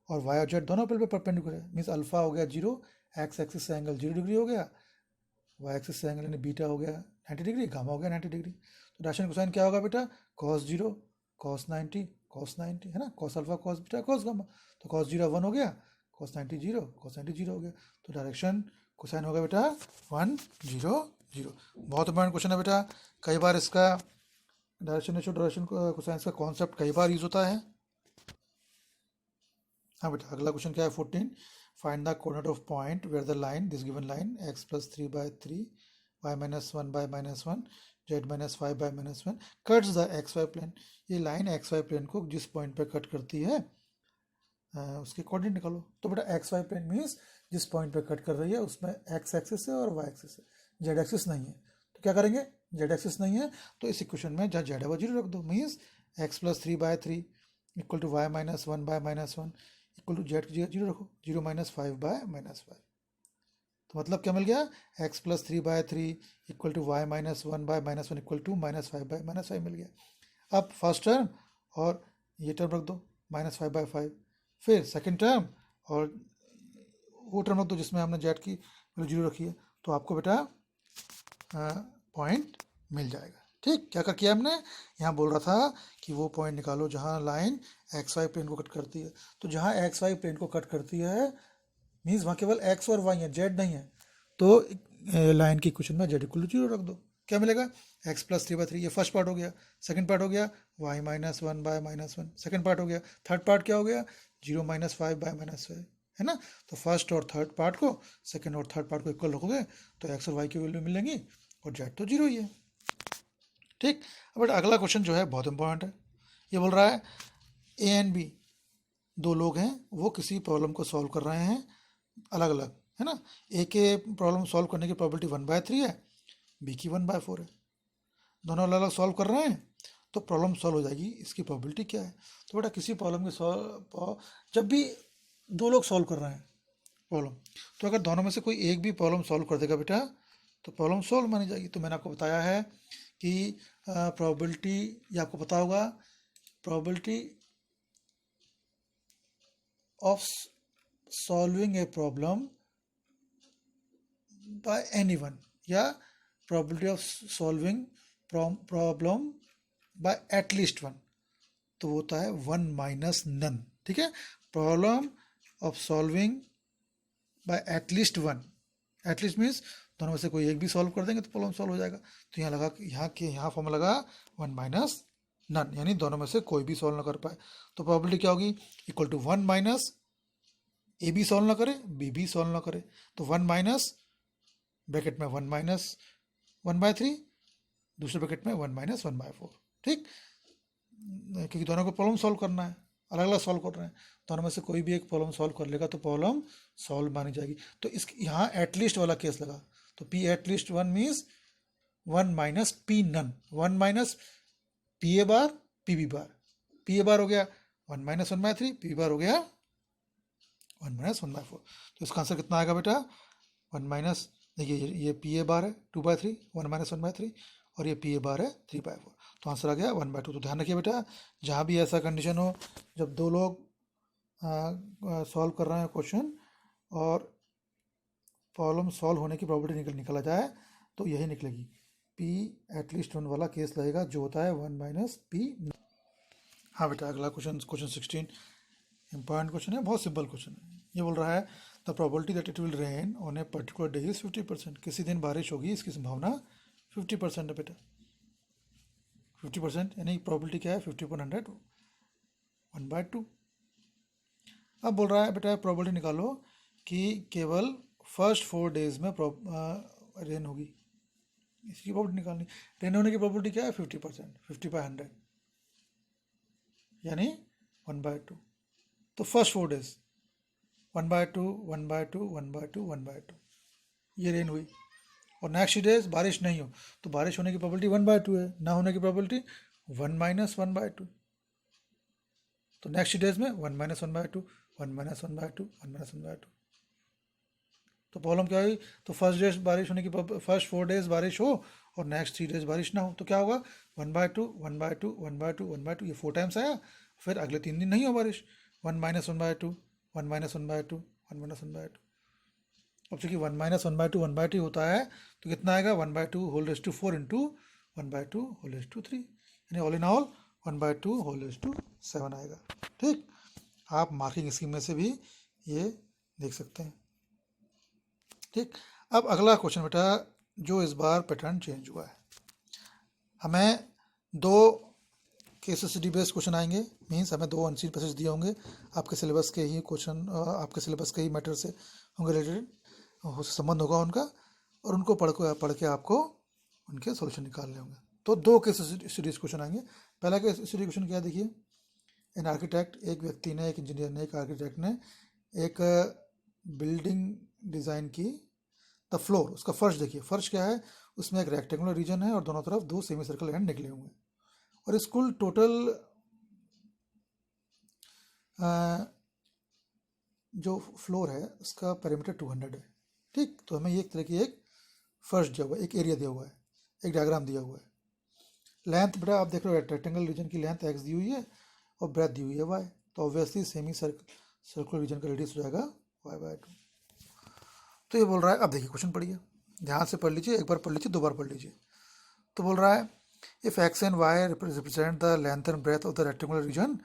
और वाई और जेड दोनों पे परपेंडिकुलर है, मीन्स अल्फा हो गया 0, एक्स एक्सिस से एंगल 0 डिग्री हो गया, वाई एक्सिस से एंगल यानी बीटा हो गया 90 डिग्री, गामा हो गया 90 डिग्री। तो डायरेक्शन कोसाइन क्या होगा बेटा, cos 0 cos 90 cos 90, है ना, cos alpha cos beta cos gamma. तो cos 0 1 हो गया, cos 90 0 cos 90 0 हो गया। तो डायरेक्शन कोसाइन होगा बेटा 1 0 0। बहुत इंपॉर्टेंट क्वेश्चन है बेटा, कई बार इसका डायरेक्शन कोसाइन का कॉन्सेप्ट कई बार यूज होता है। हाँ बेटा अगला क्वेश्चन क्या है 14। Find the coordinate of point where the line this given line x + 3/3 y - 1/-1 z - 5/-1 cuts the xy plane. ये लाइन xy प्लेन को जिस पॉइंट पे कट करती है उसके कोऑर्डिनेट निकालो। तो बेटा xy प्लेन मीन्स जिस पॉइंट पे कट कर रही है उसमें x एक्सिस है और y एक्सिस है, z एक्सिस नहीं है। तो क्या करेंगे, z एक्सिस नहीं है तो इस इक्वेशन में जहाँ z है वो 0 रख दो। Means x + 3/3 equal to y - 1/-1 equal to Z की जगह 0 रखो, 0 - 5/-5। तो मतलब क्या मिल गया, x + 3/3 equal to y - 1/-1 equal to -5/-5 मिल गया। अब फर्स्ट टर्म और ये टर्म रख दो -5/5, फिर सेकंड टर्म और वो टर्म रख दो जिसमें हमने जेड की वैल्यू 0 रखी है। तो आपको बेटा पॉइंट मिल जाएगा। ठीक, क्या कर किया हमने, यहाँ बोल रहा था कि वो पॉइंट निकालो जहाँ लाइन एक्स वाई प्लेन को कट करती है। तो जहाँ एक्स वाई प्लेन को कट करती है मीन्स वहाँ केवल एक्स और वाई है, जेड नहीं है। तो लाइन की क्वेश्चन में जेड इक्वल टू 0 रख दो, क्या मिलेगा, x + 3/3। ये फर्स्ट पार्ट हो गया। सेकंड पार्ट हो गया y - 1/-1, सेकंड पार्ट हो गया। थर्ड पार्ट क्या हो गया, 0 - 5/-5, है ना। तो फर्स्ट और थर्ड पार्ट को, सेकंड और थर्ड पार्ट को इक्वल रखोगे तो x और y की वैल्यू मिलेंगी और जेड तो 0 ही है। ठीक, बट अगला क्वेश्चन जो है बहुत इंपॉर्टेंट है। ये बोल रहा है ए एंड बी दो लोग हैं, वो किसी प्रॉब्लम को सॉल्व कर रहे हैं अलग अलग, है ना। ए के प्रॉब्लम सॉल्व करने की प्रोबेबिलिटी 1/3 है, बी की 1/4 है। दोनों अलग अलग सॉल्व कर रहे हैं तो प्रॉब्लम सॉल्व हो जाएगी, इसकी प्रोबेबिलिटी क्या है। तो बेटा किसी प्रॉब्लम की जब भी दो लोग सॉल्व कर रहे हैं प्रॉब्लम, तो अगर दोनों में से कोई एक भी प्रॉब्लम सॉल्व कर देगा बेटा तो प्रॉब्लम सॉल्व मानी जाएगी। तो मैंने आपको बताया है कि प्रोबेबिलिटी, ये आपको पता होगा, probability of solving a problem by anyone या probability of solving problem by at least one, तो वो होता है 1 - नन। ठीक है, problem of solving by at least one, at least means दोनों में से कोई एक भी सॉल्व कर देंगे तो प्रॉब्लम सॉल्व हो जाएगा। तो यहाँ लगा, यहाँ फॉर्मूला लगा 1 - नन, यानी दोनों में से कोई भी सॉल्व ना कर पाए। तो प्रोबेबिलिटी क्या होगी, इक्वल टू 1 - ए भी सॉल्व ना करे बी भी सॉल्व ना करे, तो 1 ब्रैकेट में 1 - 1/3, दूसरे ब्रैकेट में 1 - 1/4। ठीक, क्योंकि दोनों को प्रॉब्लम सॉल्व करना है, अलग अलग सॉल्व कर रहे हैं, दोनों में से कोई भी एक प्रॉब्लम सॉल्व कर लेगा तो प्रॉब्लम सॉल्व मानी जाएगी। तो इस यहाँ एटलीस्ट वाला केस लगा, तो P at least 1 means 1 - P none, 1 - P A bar P B bar. P A bar हो गया 1 - 1/3, पी बी बार हो गया 1 - 1/4। तो इसका आंसर कितना आएगा बेटा, 1 देखिए ये पी ए बार है 2/3, 1 - 1/3, और ये पी ए बार है 3/4। तो आंसर आ गया 1/2। तो ध्यान रखिए बेटा, जहाँ भी ऐसा कंडीशन हो जब दो लोग सॉल्व कर रहे हैं क्वेश्चन और प्रॉब्लम सॉल्व होने की प्रोबेबिलिटी निकला जाए तो यही निकलेगी, पी एटलीस्ट वन वाला केस लगेगा जो होता है 1 - पी। हाँ बेटा अगला क्वेश्चन 16 इंपॉर्टेंट क्वेश्चन है, बहुत सिंपल क्वेश्चन है। ये बोल रहा है the probability that it will rain on a particular day is 50%। किसी दिन बारिश होगी इसकी संभावना 50% है बेटा। 50% यानी प्रोबेबिलिटी क्या है, 50/100, 1/2। अब बोल रहा है बेटा प्रोबेबिलिटी निकालो कि केवल फर्स्ट 4 डेज में रेन होगी। इसकी प्रोबेबिलिटी निकालनी। रेन होने की प्रोबेबिलिटी क्या है? 50%, 50/100 यानी 1/2। तो फर्स्ट 4 डेज 1/2, 1/2, 1/2, 1/2 ये रेन हुई। और नेक्स्ट डेज बारिश नहीं हो तो बारिश होने की प्रोबेबिलिटी 1/2 है, ना होने की प्रोबेबिलिटी 1 - 1/2। तो नेक्स्ट डेज में 1 - 1/2, 1 - 1/2, 1 - 1/2। तो प्रॉब्लम क्या हुई? तो फर्स्ट 4 डेज बारिश हो और नेक्स्ट 3 डेज बारिश ना हो तो क्या होगा? 1/2, 1/2, 1/2, 1/2 ये 4 टाइम्स आया। फिर अगले 3 दिन नहीं हो बारिश। 1 - 1/2, 1 - 1/2, 1 - 1/2। अब चूंकि 1 - 1/2 1/2 होता है तो कितना आएगा? 1/2 whole raise to 4 into 1/2 whole raise to 3 यानी all in all 1/2 whole raise to 7 आएगा। ठीक, आप मार्किंग स्कीम में से भी ये देख सकते हैं। ठीक, अब अगला क्वेश्चन बेटा जो इस बार पैटर्न चेंज हुआ है, हमें 2 केस स्टडी बेस्ड क्वेश्चन आएंगे। मीन्स हमें 2 अनसीन पैसेज दिए होंगे आपके सिलेबस के ही क्वेश्चन, आपके सिलेबस के ही मैटर से होंगे, रिलेटेड संबंध होगा उनका, और उनको पढ़ के आपको उनके सॉल्यूशन निकालने होंगे। तो 2 केस स्टडीज क्वेश्चन आएंगे। पहला केस स्टडी क्वेश्चन क्या देखिए, एन आर्किटेक्ट, एक व्यक्ति ने, एक इंजीनियर ने, एक आर्किटेक्ट ने एक बिल्डिंग डिज़ाइन की। द फ्लोर, उसका फर्श देखिए, फर्श क्या है? उसमें एक रेक्टेंगुलर रीजन है और दोनों तरफ 2 सेमी सर्कल एंड निकले हुए हैं। और इस कुल टोटल जो फ्लोर है उसका पेरीमीटर 200 है। ठीक, तो हमें ये एक तरह की एक फर्श दिया हुआ है, एक एरिया दिया हुआ है, एक डायग्राम दिया हुआ है। लेंथ बेटा आप देख रहे हो, रेक्टेंगल रीजन की लेंथ x दी हुई है और ब्रेथ दी हुई है y। तो ऑब्वियसली सेमी सर्कुलर रीजन का रेडियस हो जाएगा y/2। तो ये बोल रहा है, अब देखिए क्वेश्चन पढ़िए, ध्यान से पढ़ लीजिए, एक बार पढ़ लीजिए, 2 बार पढ़ लीजिए। तो बोल रहा है if x and y represent the length and breadth of the rectangular region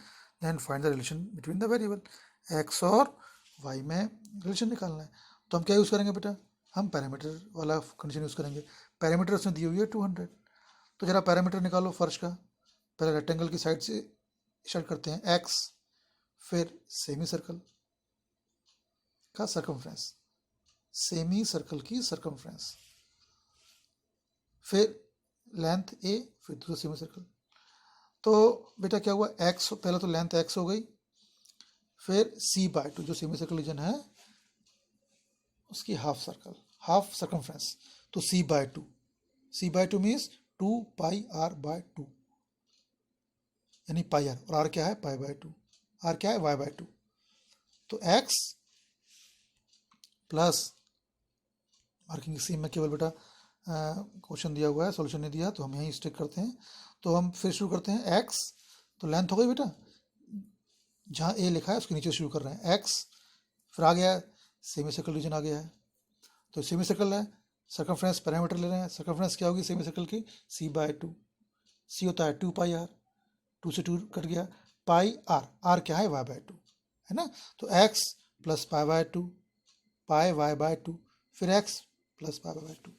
then find the relation between the variable. x और y में रिलेशन निकालना है। तो हम क्या यूज़ करेंगे बेटा? हम पैरामीटर वाला कंडीशन यूज़ करेंगे। पैरामीटर उसमें दी हुई है 200। तो जरा पैरामीटर निकालो फर्श का। पहले रेक्टेंगल की साइड से स्टार्ट करते हैं, x, फिर सेमी सर्कल का सर्कमफ्रेंस, सेमी सर्कल की सर्कमफ्रेंस, फिर लेंथ a, फिर दूसरा सेमी सर्कल। तो बेटा क्या हुआ? x, पहले तो लेंथ x हो गई, फिर c/2 जो सेमी सर्कल रीजन है उसकी हाफ सर्कल, हाफ सर्कमफ्रेंस, तो c/2, c/2 मीन्स 2πr/2 यानी पाई आर, और आर क्या है? π/2, आर क्या है? y/2। तो x प्लस, मार्किंग स्कीम में केवल बेटा क्वेश्चन दिया हुआ है, सॉल्यूशन नहीं दिया, तो हम यहीं स्टिक करते हैं। तो हम फिर शुरू करते हैं x, तो लेंथ हो गई बेटा, जहाँ a लिखा है उसके नीचे शुरू कर रहे हैं x, फिर आ गया सेमी सर्कल रीजन आ गया है, तो सेमी सर्कल है, सर्कमफ्रेंस पैरामीटर ले रहे हैं। सर्कमफ्रेंस क्या होगी सेमी सर्कल की? c/2, c होता है 2πr, 2 से 2 कट गया, πr, r क्या है? y/2 है ना। तो x प्लस π/2, पाई y/2, फिर x प्लस π/2।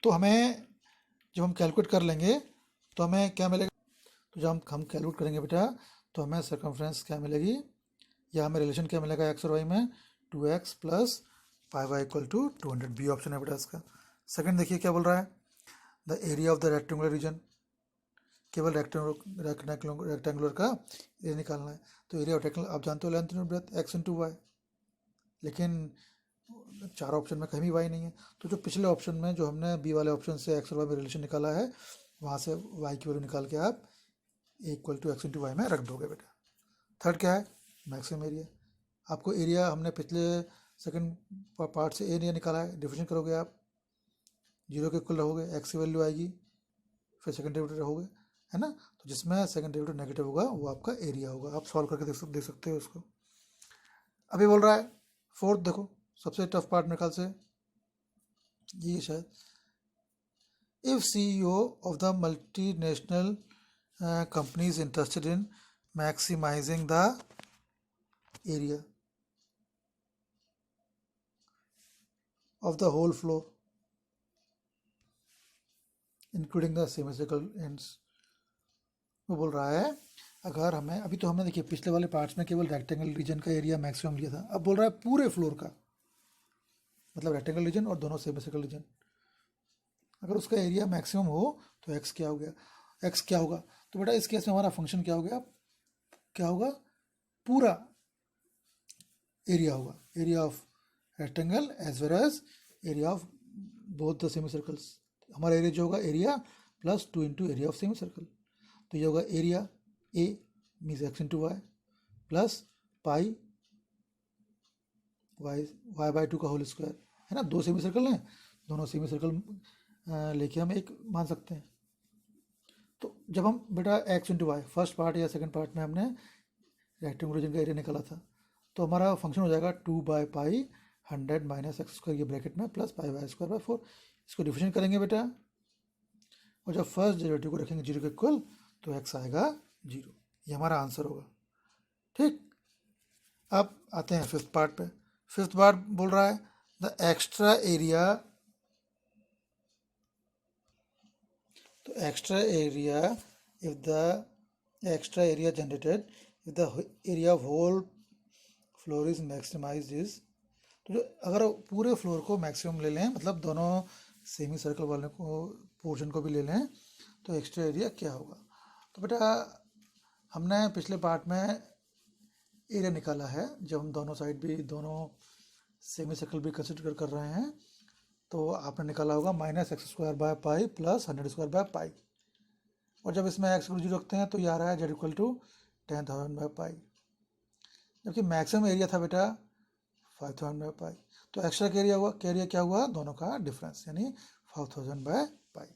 तो हमें जब हम कैलकुलेट कर लेंगे तो हमें क्या मिलेगा? तो जब हम कैलकुलेट करेंगे बेटा तो हमें सर्कमफ्रेंस क्या मिलेगी, या हमें रिलेशन क्या मिलेगा x और y में? 2x plus πy equal to 200, B option है बेटा इसका। सेकंड देखिए क्या बोल रहा है, the area of the rectangular region, केवल रेक्टेंगुलर का एरिया निकालना है। तो एरिया ऑफ रेक्टेंगुलर आप जानते हो length into breadth x into Y, लेकिन 4 ऑप्शन में कहीं भी वाई नहीं है। तो जो पिछले ऑप्शन में जो हमने बी वाले ऑप्शन से एक्स और वाई में रिलेशन निकाला है, वहाँ से वाई की वैल्यू निकाल के आप equal to X into Y में रख दोगे बेटा। थर्ड क्या है? Maximum area. आपको एरिया हमने पिछले सेकंड पार्ट से एरिया निकाला है, डिफिनेशन करोगे आप 0 के इक्वल रहोगे, एक्स की वैल्यू आएगी, फिर सेकंड डेरिवेटिव रहोगे, है ना। तो जिसमें सेकंड डेरिवेटिव नेगेटिव होगा वो आपका एरिया होगा। आप सॉल्व करके देख सकते हो उसको। अभी बोल रहा है फोर्थ, देखो सबसे टफ पार्ट मेरे ख्याल से ये शायद, if CEO of the multinational company is interested in maximizing the area of the whole floor including the semicircle ends, वो बोल रहा है अगर हमें अभी तो हमने देखिए पिछले वाले पार्ट्स में केवल रेक्टेंगल रीजन का एरिया मैक्सिमम लिया था, अब बोल रहा है पूरे फ्लोर का, मतलब रेक्टेंगल रीजन और दोनों सेमी सर्कल रीजन, अगर उसका एरिया मैक्सिमम हो तो एक्स क्या हो गया, एक्स क्या होगा। तो बेटा इस केस में हमारा फंक्शन क्या हो गया, क्या होगा, पूरा एरिया होगा, area of rectangle as well as area of both the semi circles. हमारा एरिया जो होगा area plus 2 into area of semi circle, तो ये होगा area A means X into Y plus pi Y Y by 2 का whole square, है ना। दो सेमी सर्कल हैं, दोनों सेमी सर्कल लेके हम एक मान सकते हैं। तो जब हम बेटा X into Y first part या सेकंड पार्ट में हमने रेक्टेंगल रीजन का एरिया निकाला था, तो हमारा फंक्शन हो जाएगा 2 by pi 100 minus X square, ये ब्रैकेट में plus pi Y square by 4। इसको डिफरेंशिएट करेंगे बेटा, और जब फर्स्ट डेरिवेटिव को रखेंगे जीरो के इक्वल तो एक्स आएगा जीरो, ये हमारा आंसर होगा। ठीक, अब आते हैं फिफ्थ पार्ट पे। फिफ्थ पार्ट बोल रहा है द एक्स्ट्रा एरिया, तो extra area if the extra area generated if the area of whole floor is maximized is, तो जो अगर पूरे फ्लोर को मैक्सिमम ले लें, मतलब दोनों सेमी सर्कल वाले को पोर्शन को भी ले लें, तो एक्स्ट्रा एरिया क्या होगा। तो बेटा हमने पिछले पार्ट में एरिया निकाला है, जब हम दोनों साइड भी दोनों सेमी सर्कल भी कंसिडर कर रहे हैं, तो आपने निकाला होगा minus X square by pi plus 100 square by pi, और जब इसमें एक्स को जीरो रखते हैं तो ये आ रहा है Z equal to 10,000 by pi, जबकि मैक्सिमम एरिया था बेटा 5,000 बाय पाई। तो एक्स्ट्रा का एरिया हुआ, क्या एरिया क्या हुआ, दोनों का डिफरेंस यानी 5,000 बाय पाई।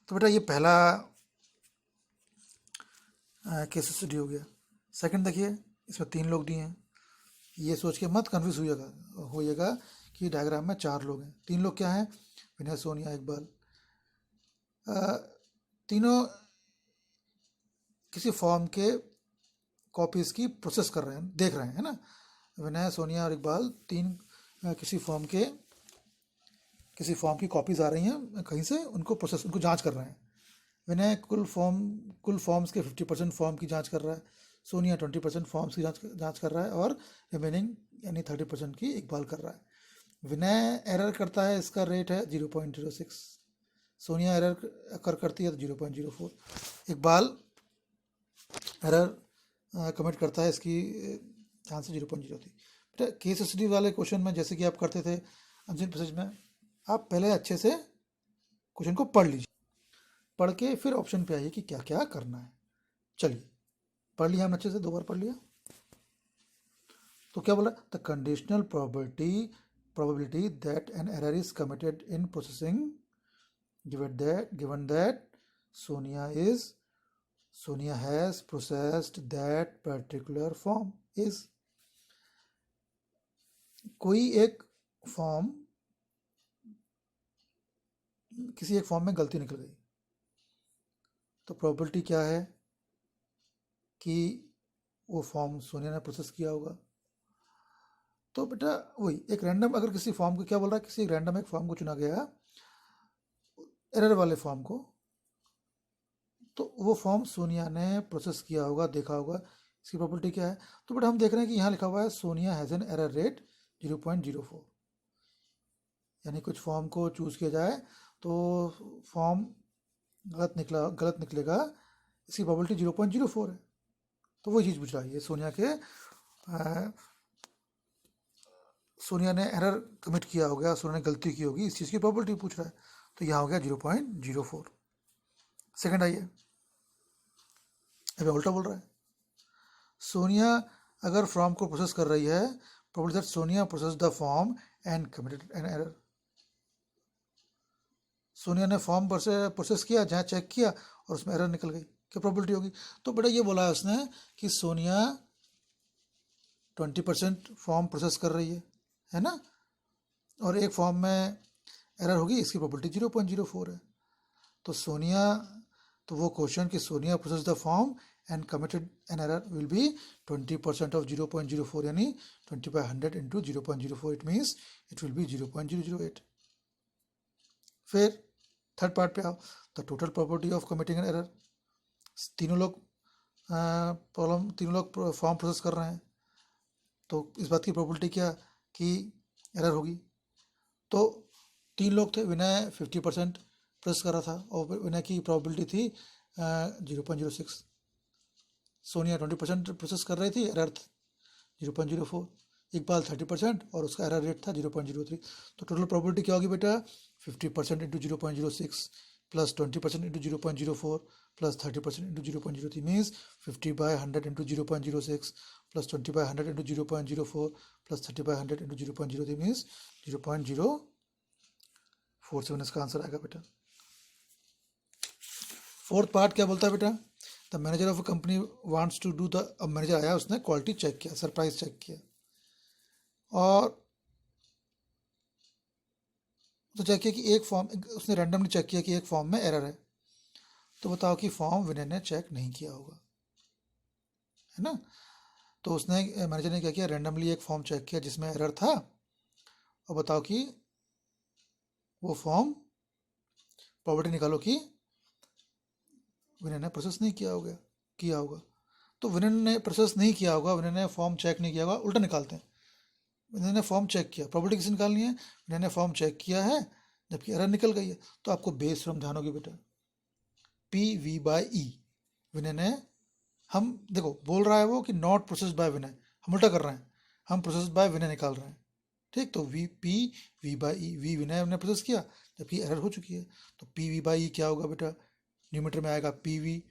तो बेटा ये पहला केस स्टडी हो गया। सेकंड देखिए, इसमें 3 लोग दिए हैं, ये सोच के मत कन्फ्यूज होइएगा कि डायग्राम में 4 लोग हैं। 3 लोग क्या हैं, विनय, सोनिया, इकबाल। तीनों किसी फॉर्म के कॉपीज़ की प्रोसेस कर रहे हैं, देख रहे हैं, है ना। विनय, सोनिया और इकबाल तीन किसी फॉर्म की कॉपीज़ आ रही हैं कहीं से, उनको जांच कर रहे हैं। विनय कुल फॉर्म्स के 50% फॉर्म की जांच कर रहा है, सोनिया 20% फॉर्म्स की जांच कर रहा है, और रिमेनिंग यानी 30% की इकबाल कर रहा है। विनय एरर करता है, इसका रेट है 0.06, सोनिया एरर करती है तो 0.04, इकबाल एरर कमिट करता है, इसकी चांस है 0.03। बेटा केस स्टडी वाले क्वेश्चन में जैसे कि आप करते थे अंतिम पैसेज में, आप पहले अच्छे से क्वेश्चन को पढ़ लीजिए, पढ़ के फिर ऑप्शन पे आइए कि क्या क्या करना है। चलिए पढ़ लिया हमने अच्छे से, 2 बार पढ़ लिया। तो क्या बोला, the conditional probability that an error is committed in processing given that Sonia has processed that particular form is, कोई एक फॉर्म, किसी एक फॉर्म में गलती निकल गई, तो प्रोबेबिलिटी क्या है कि वो फॉर्म सोनिया ने प्रोसेस किया होगा। तो बेटा वही एक रैंडम, अगर किसी फॉर्म को, क्या बोल रहा है, किसी रैंडम एक फॉर्म को चुना गया, एरर वाले फॉर्म को, तो वो फॉर्म सोनिया ने प्रोसेस किया होगा, देखा होगा, इसकी प्रोबेबिलिटी क्या है। तो बेटा हम देख रहे हैं कि यहाँ लिखा हुआ है Sonia has an error rate 0.04, यानी कुछ फॉर्म को चूज़ किया जाए तो फॉर्म गलत निकलेगा, इसकी प्रोबेबिलिटी 0.04 है। तो वही चीज़ पूछ रहा है, ये सोनिया ने एरर कमिट किया होगा, सोनिया ने गलती की होगी, इस चीज़ की प्रोबेबिलिटी पूछ रहा है, तो यहाँ हो गया 0.04। सेकंड आइए, अभी उल्टा बोल रहा है, सोनिया अगर फॉर्म को प्रोसेस कर रही है, probability that Sonia process the form and committed an error, Sonia ने फॉर्म प्रोसेस किया, जहाँ चेक किया और उसमें एरर निकल गई, क्या प्रोबेबिलिटी होगी। तो बेटा ये बोला है उसने कि सोनिया 20% फॉर्म प्रोसेस कर रही है ना, और एक फॉर्म में एरर होगी, इसकी प्रोबेबिलिटी 0.04 है। तो सोनिया, तो वो क्वेश्चन कि Sonia process the form and committed an error will be 20% of 0.04, यानी 20/100 into 0.04, it means it will B 0.008। फिर थर्ड पार्ट पे आओ, the total probability of committing an error, तीनों लोग प्रॉब्लम, तीनों लोग फॉर्म प्रोसेस कर रहे हैं, तो इस बात की प्रोबेबिलिटी क्या कि एरर होगी। तो 3 लोग थे, विनय 50% प्रोसेस कर रहा था और विनय की प्रोबेबिलिटी थी 0.06। सोनिया 20% प्रोसेस कर रही थी, एरर 0.04। इकबाल 30% और उसका एरर रेट था 0.03। तो टोटल प्रोबेबिलिटी क्या होगी बेटा, 50% into 0.06 plus 20% into 0.04 plus 30% into 0.03 means 50/100 into 0.06 plus 20/100 into 0.04 plus 30/100 into 0.03 means 0.047 इसका आंसर आएगा बेटा। फोर्थ पार्ट क्या बोलता है बेटा, the manager of a company wants to do the, अब मैनेजर आया, उसने क्वालिटी चेक किया, सरप्राइज चेक किया, और तो चेक किया कि एक फॉर्म, उसने रैंडमली चेक किया कि एक फॉर्म में एरर है। तो बताओ कि फॉर्म विनय ने चेक नहीं किया होगा, है ना। तो उसने, मैनेजर ने क्या किया, रैंडमली एक फॉर्म चेक किया जिसमें एरर था, और बताओ कि वो फॉर्म, प्रॉपर्टी निकालो कि विनय ने प्रोसेस नहीं किया होगा। तो विनय ने प्रोसेस नहीं किया होगा, विनय ने फॉर्म चेक नहीं किया होगा, उल्टा निकालते हैं। विनय ने फॉर्म चेक किया, प्रॉपर्टी किसी निकालनी है, विनय ने फॉर्म चेक किया है जबकि एरर निकल गई है। तो आपको बेस फ्रॉम ध्यान होगी बेटा, PV/E। विनय ने, हम देखो बोल रहा है वो कि नॉट प्रोसेस बाय विनय, हम उल्टा कर रहे हैं, हम प्रोसेस बाय विनय निकाल रहे हैं, ठीक। तो PV/E, वी विनय ने प्रोसेस किया जबकि एरर हो चुकी है। तो PV/E क्या होगा बेटा, न्यूमेटर में आएगा PV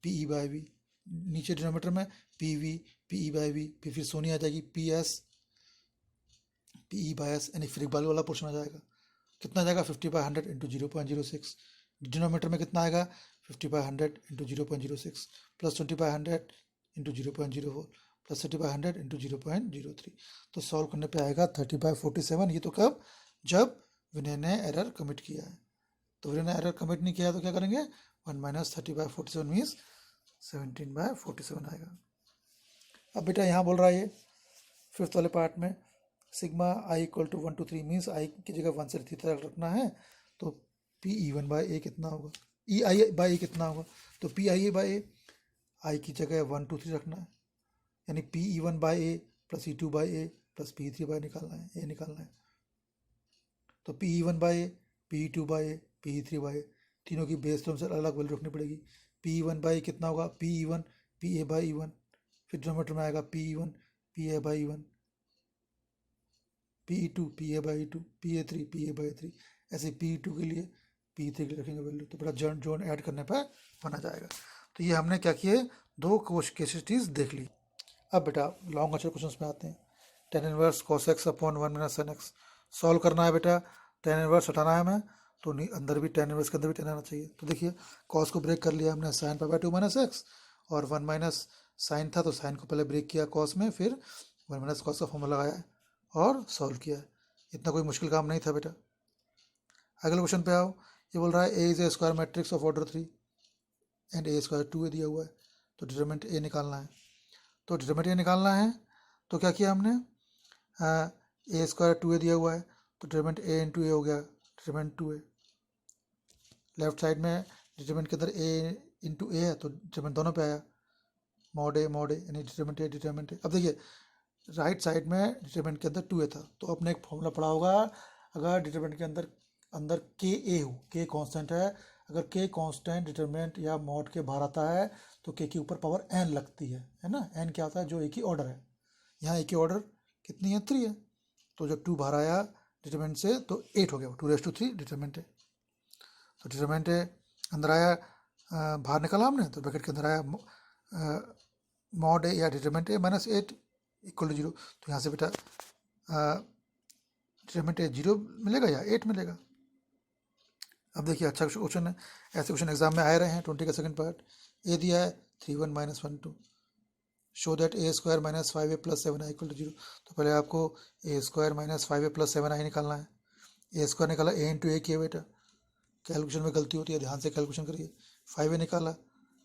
PE/V, नीचे डिनोमीटर में PV PE/V, फिर सोनी आ जाएगी PS PE/S, यानी फिर इकबाल वाला पोर्शन आ जाएगा। कितना जाएगा, 50/100 इंटू 0.06। डिनोमीटर में कितना आएगा, 50/100 into 0.06 plus 20/100 into 0.04 plus 30/100 into 0.03। तो सॉल्व करने पे आएगा 30/47। ये तो कब, जब विनय ने एरर कमिट किया है। तो विनय ने एरर कमिट नहीं किया तो क्या करेंगे, 1 माइनस 30/47 मीन्स 17/47 आएगा। अब बेटा यहाँ बोल रहा है ये फिफ्थ वाले पार्ट में, sigma I equal to 1 to 3 means I की जगह 1 से 3 तक रखना है। तो PE1/A कितना होगा, EI/A कितना होगा, तो PIA/A, आई की जगह 1 to 3 रखना है, यानी PE1/A plus E2/A plus PE3/A निकालना है, ये निकालना है। तो PE1/A PE2/A PE3/A, तीनों की बेस टर्म से अलग वैल्यू रखनी पड़ेगी। PE1/A कितना होगा, PE1 PA/E1, फिर डिनोमीटर में आएगा PE1 PA/E1, PE2 PA/E2, PA3 PA/3, ऐसे PE2 के लिए PE3 के लिए रखेंगे वैल्यू। तो बेटा जोन जोन ऐड करने पर बना जाएगा। तो ये हमने क्या किए, दो केसेस देख ली। अब बेटा लॉन्ग आंसर क्वेश्चन में आते हैं। tan inverse cos x upon 1 minus sin x solve करना है बेटा। tan इनवर्स हटाना है हमें, तो अंदर भी tan इनवर्स के अंदर भी tan आना चाहिए। तो देखिए cos को ब्रेक कर लिया हमने sin π/2 माइनस x, और 1 माइनस sin था तो sin को पहले ब्रेक किया cos में, फिर 1 माइनस cos का फॉर्मूला लगाया है और सॉल्व किया है। इतना कोई मुश्किल काम नहीं था बेटा। अगले क्वेश्चन पे आओ। ये बोल रहा है A is a square matrix of order 3 and A square 2 दिया हुआ है, तो डिटरमिनेंट A निकालना है। तो डिटरमिनेंट A निकालना है तो क्या किया हमने, A स्क्वायर 2 दिया हुआ है तो डिटरमिनेंट A इंटू A हो गया, डिटरमिनेंट 2A। लेफ्ट साइड में डिटरमिनेंट के अंदर A इंटू A है तो डिटरमिनेंट दोनों पे आया, मॉड A यानी डिटरमिनेंट A डिटरमिनेंट A। अब देखिए राइट साइड में डिटरमिनेंट के अंदर 2A था, तो आपने एक फॉर्मूला पढ़ा होगा, अगर डिटरमिनेंट के अंदर अंदर KA हो, K कांस्टेंट है, अगर K कांस्टेंट डिटरमिनेंट या मॉड के बाहर आता है तो K के ऊपर पावर n लगती है ना। n क्या होता है, जो A की ऑर्डर है। यहाँ A की ऑर्डर कितनी है, 3 है, तो जब 2 बाहर आया डिटरमिनेंट से तो 8 हो गया, 2⁻³ डिटरमिनेंट है। तो डिटरमिनेंट है अंदर आया, बाहर निकाला हमने तो ब्रैकेट के अंदर आया मॉड A या determinant A minus 8 equal to 0। तो यहाँ से बेटा डिटरमिनेंट A 0 मिलेगा या 8 मिलेगा। अब देखिए अच्छा क्वेश्चन है, ऐसे क्वेश्चन एग्जाम में आए रहे हैं। 20 का सेकंड पार्ट, ए दिया है 3 1 minus 1 2, show that A square minus 5A plus 7I equal to 0। तो पहले आपको A square minus 5A plus 7I निकालना है। A स्क्वायर निकाला, A इंटू A किया बेटा, कैलकुलेशन में गलती होती है, ध्यान से कैलकुलेशन करिए। 5A निकाला,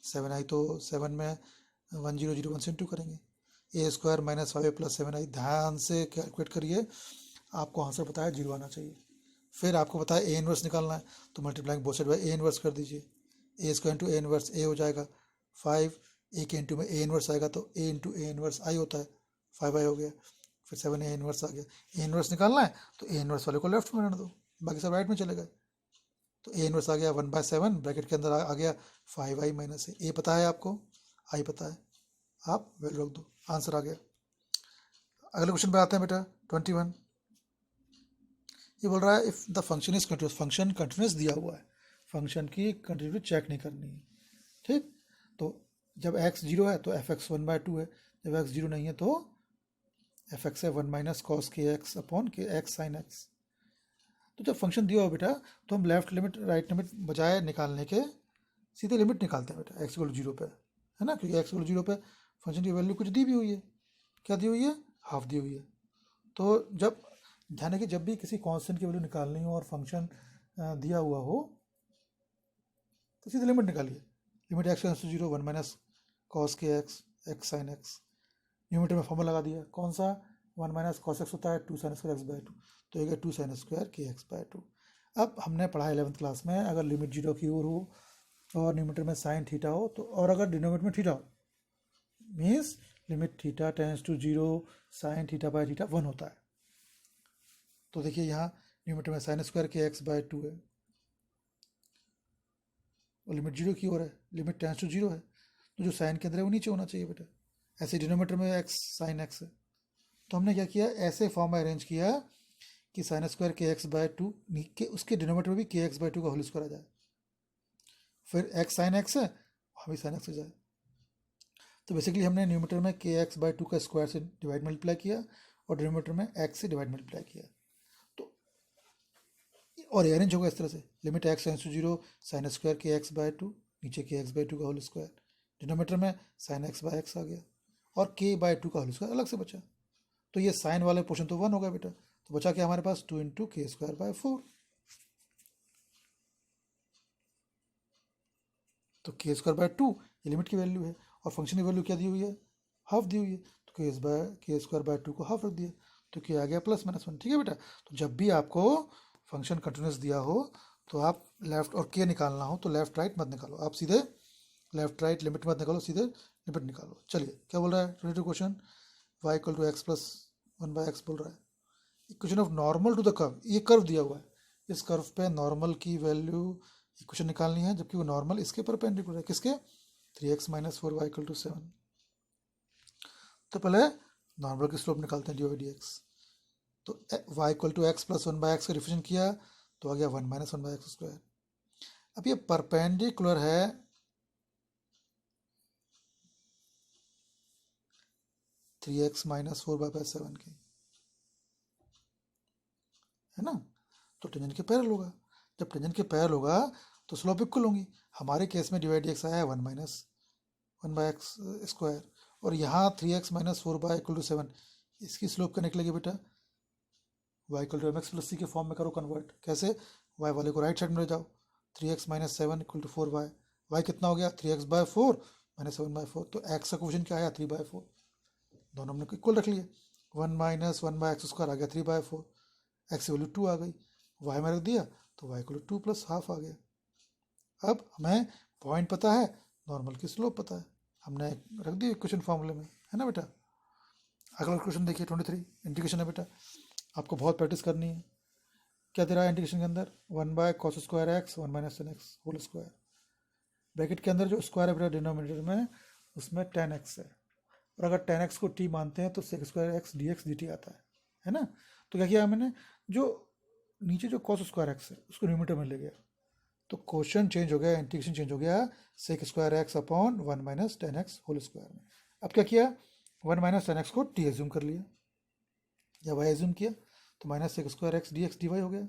7I तो 7 में 1001 से इंटू करेंगे। A square minus 5A plus 7I, ध्यान से कैलकुलेट करिए, आपको आंसर बताया 0 आना चाहिए। फिर आपको बताया A इनवर्स निकालना है, तो multiplying both side by A inverse कर दीजिए। A square into A inverse A हो जाएगा 5 ए के इंटू में ए इनवर्स आएगा तो ए इंटू ए इनवर्स आई होता है, 5 आई हो गया, फिर 7 ए इनवर्स आ गया। ए इनवर्स निकालना है तो ए इनवर्स वाले को लेफ्ट में रहने दो, बाकी सब राइट में चले गए। तो ए इनवर्स आ गया 1/7, ब्रैकेट के अंदर आ गया 5i माइनस ए पता है आपको, आई पता है, आप वैल्यू रख दो, आंसर आ गया। अगले क्वेश्चन पे आते हैं बेटा 21। ये बोल रहा है if the function is continuous, function continuous दिया हुआ है, फंक्शन की कंटिन्यूटी चेक नहीं करनी है, ठीक। तो जब x 0 है तो एफ एक्स 1/2 है, जब x 0 नहीं है तो एफ एक्स है 1 माइनस कॉस के एक्स अपॉन के एक्स साइन एक्स। तो जब फंक्शन दिया हो बेटा तो हम लेफ्ट लिमिट राइट लिमिट बजाय निकालने के सीधे लिमिट निकालते हैं बेटा, x = 0 पे, है ना, क्योंकि x = 0 पे फंक्शन की वैल्यू कुछ दी भी हुई है, क्या दी हुई है, हाफ दी हुई है। तो जब ध्यान है कि जब भी किसी कांस्टेंट की वैल्यू निकालनी हो और फंक्शन दिया हुआ हो तो सीधे लिमिट निकालिए, लिमिट x → 0 1 माइनस कॉस के x x sine x, numerator में फॉर्मूला लगा दिया, कौन सा, 1 माइनस कॉस एक्स होता है 2 sin स्क्वायर x/2, तो ये 2 sin स्क्वायर के x/2। अब हमने पढ़ा 11th क्लास में, अगर लिमिट 0 की ओर हो और न्यूमरेटर में साइन थीटा हो तो, और अगर डिनोमिनेटर में थीटा हो, means limit theta tends to 0 sine theta theta 1 होता है। तो देखिए यहाँ न्यूमरेटर में साइन स्क्वायर के x/2 है और लिमिट 0 की ओर है, लिमिट टेंड्स टू 0 है, तो जो साइन के अंदर है वो नीचे होना चाहिए बेटा। ऐसे डिनोमिनेटर में x साइन x है, तो हमने क्या किया, ऐसे फॉर्म में अरेंज किया कि साइन स्क्वायर के x/2 के उसके डिनोमिनेटर में भी के x/2 का होल स्क्वायर आ जाए, फिर x साइन x है वहाँ भी साइन x हो जाए। तो बेसिकली हमने न्यूमरेटर में के x/2 का स्क्वायर से डिवाइड मल्टीप्लाई किया और डिनोमिनेटर में x से डिवाइड मल्टीप्लाई किया, तो और अरेंज होगा इस तरह से, लिमिट x → 0 साइन स्क्वायर के x/2 नीचे के x/2 का होल स्क्वायर, डिनोमिनेटर में साइन x/x आ गया और k/2 का होल स्क्वायर अलग से बचा। तो ये साइन वाले पोर्शन तो 1 होगा बेटा, तो बचा क्या हमारे पास 2 × k²/4, तो k²/2 ये लिमिट की वैल्यू है और फंक्शन की वैल्यू क्या दी हुई है, हाफ दी हुई है, तो k² को हाफ रख दिया, तो क्या आ गया +-1, ठीक है बेटा। तो जब भी आपको फंक्शन कंटिन्यूस दिया हो तो आप लेफ्ट और k निकालना हो तो लेफ्ट राइट मत निकालो, आप सीधे लेफ्ट राइट लिमिट मत निकालो, सीधे लिमिट निकालो। चलिए क्या बोल रहा है 22 क्वेश्चन, y = x + 1/x बोल रहा है, equation of normal to the curve, ये कर्व दिया हुआ है, इस कर्व पे नॉर्मल की वैल्यू इक्वेशन निकालनी है, जबकि वो नॉर्मल इसके परपेंडिकुलर है, किसके, 3x - 4y = 7। तो पहले नॉर्मल की स्लोप निकालते हैं dy/dx, तो y = x + 1/x का डिफरेंशिएशन किया तो आ गया 1 - 1/x²। अब ये परपेंडिकुलर है 3x - 4y/7 के, है ना, तो टेंजेंट के पैरेलल होगा, जब टेंजेंट के पैरेलल होगा तो स्लोप इक्वल होंगी। हमारे केस में dy/dx आया है 1 - 1/x², और यहाँ 3x - 4y = 7, इसकी स्लोप क्या निकलेगी बेटा, y = mx + c के फॉर्म में करो कन्वर्ट, कैसे, y वाले को राइट साइड में ले जाओ, 3x - 7 = 4y, y कितना हो गया 3x/4 - 7/4, तो x का कोएफिशिएंट क्या आया 3/4, दोनों हमने इक्वल रख लिए, 1 - 1/x² आ गया 3/4, x की वैल्यू 2 आ गई, y में रख दिया तो y = 2 + हाफ आ गया। अब हमें पॉइंट पता है, नॉर्मल की स्लोप पता है, हमने रख दी इक्वेशन फॉर्मूले में, है ना बेटा। अगला क्वेश्चन देखिए 23, इंटीग्रेशन है बेटा, आपको बहुत प्रैक्टिस करनी है। क्या दे रहा है इंटीग्रेशन के अंदर, 1/cos² x 1 - tan x whole square, bracket के अंदर जो स्क्वायर है बेटा डिनोमिनेटर में उसमें tan x है, और अगर tan x को t मानते हैं तो sec² x dx dt आता है ना। तो क्या किया मैंने, जो नीचे जो cos² x है उसको न्यूमरेटर में ले गया, तो क्वेश्चन चेंज हो गया, इंटीग्रेशन चेंज हो गया sec² x upon 1 - tan x whole square में। अब क्या किया, 1 - tan x को t एज्यूम कर लिया या y एज्यूम किया, तो -sec² x dx dy हो गया,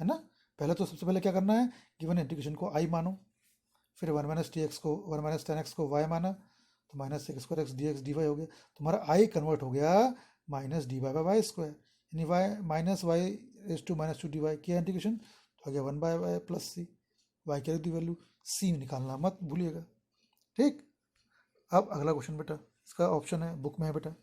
है ना। पहले तो सबसे पहले क्या करना है, गिवन इंटीग्रेशन को i मानो, फिर 1 - tx को 1 - tan x को y माना, तो -sec² x dx dy हो गया, तुम्हारा i कन्वर्ट हो गया -dy/y², यानी y -y -2 किया इंटीग्रेशन, तो आ गया 1/y + c, y की दी वैल्यू, c निकालना मत भूलिएगा, ठीक। अब अगला क्वेश्चन बेटा, इसका ऑप्शन है बुक में है बेटा,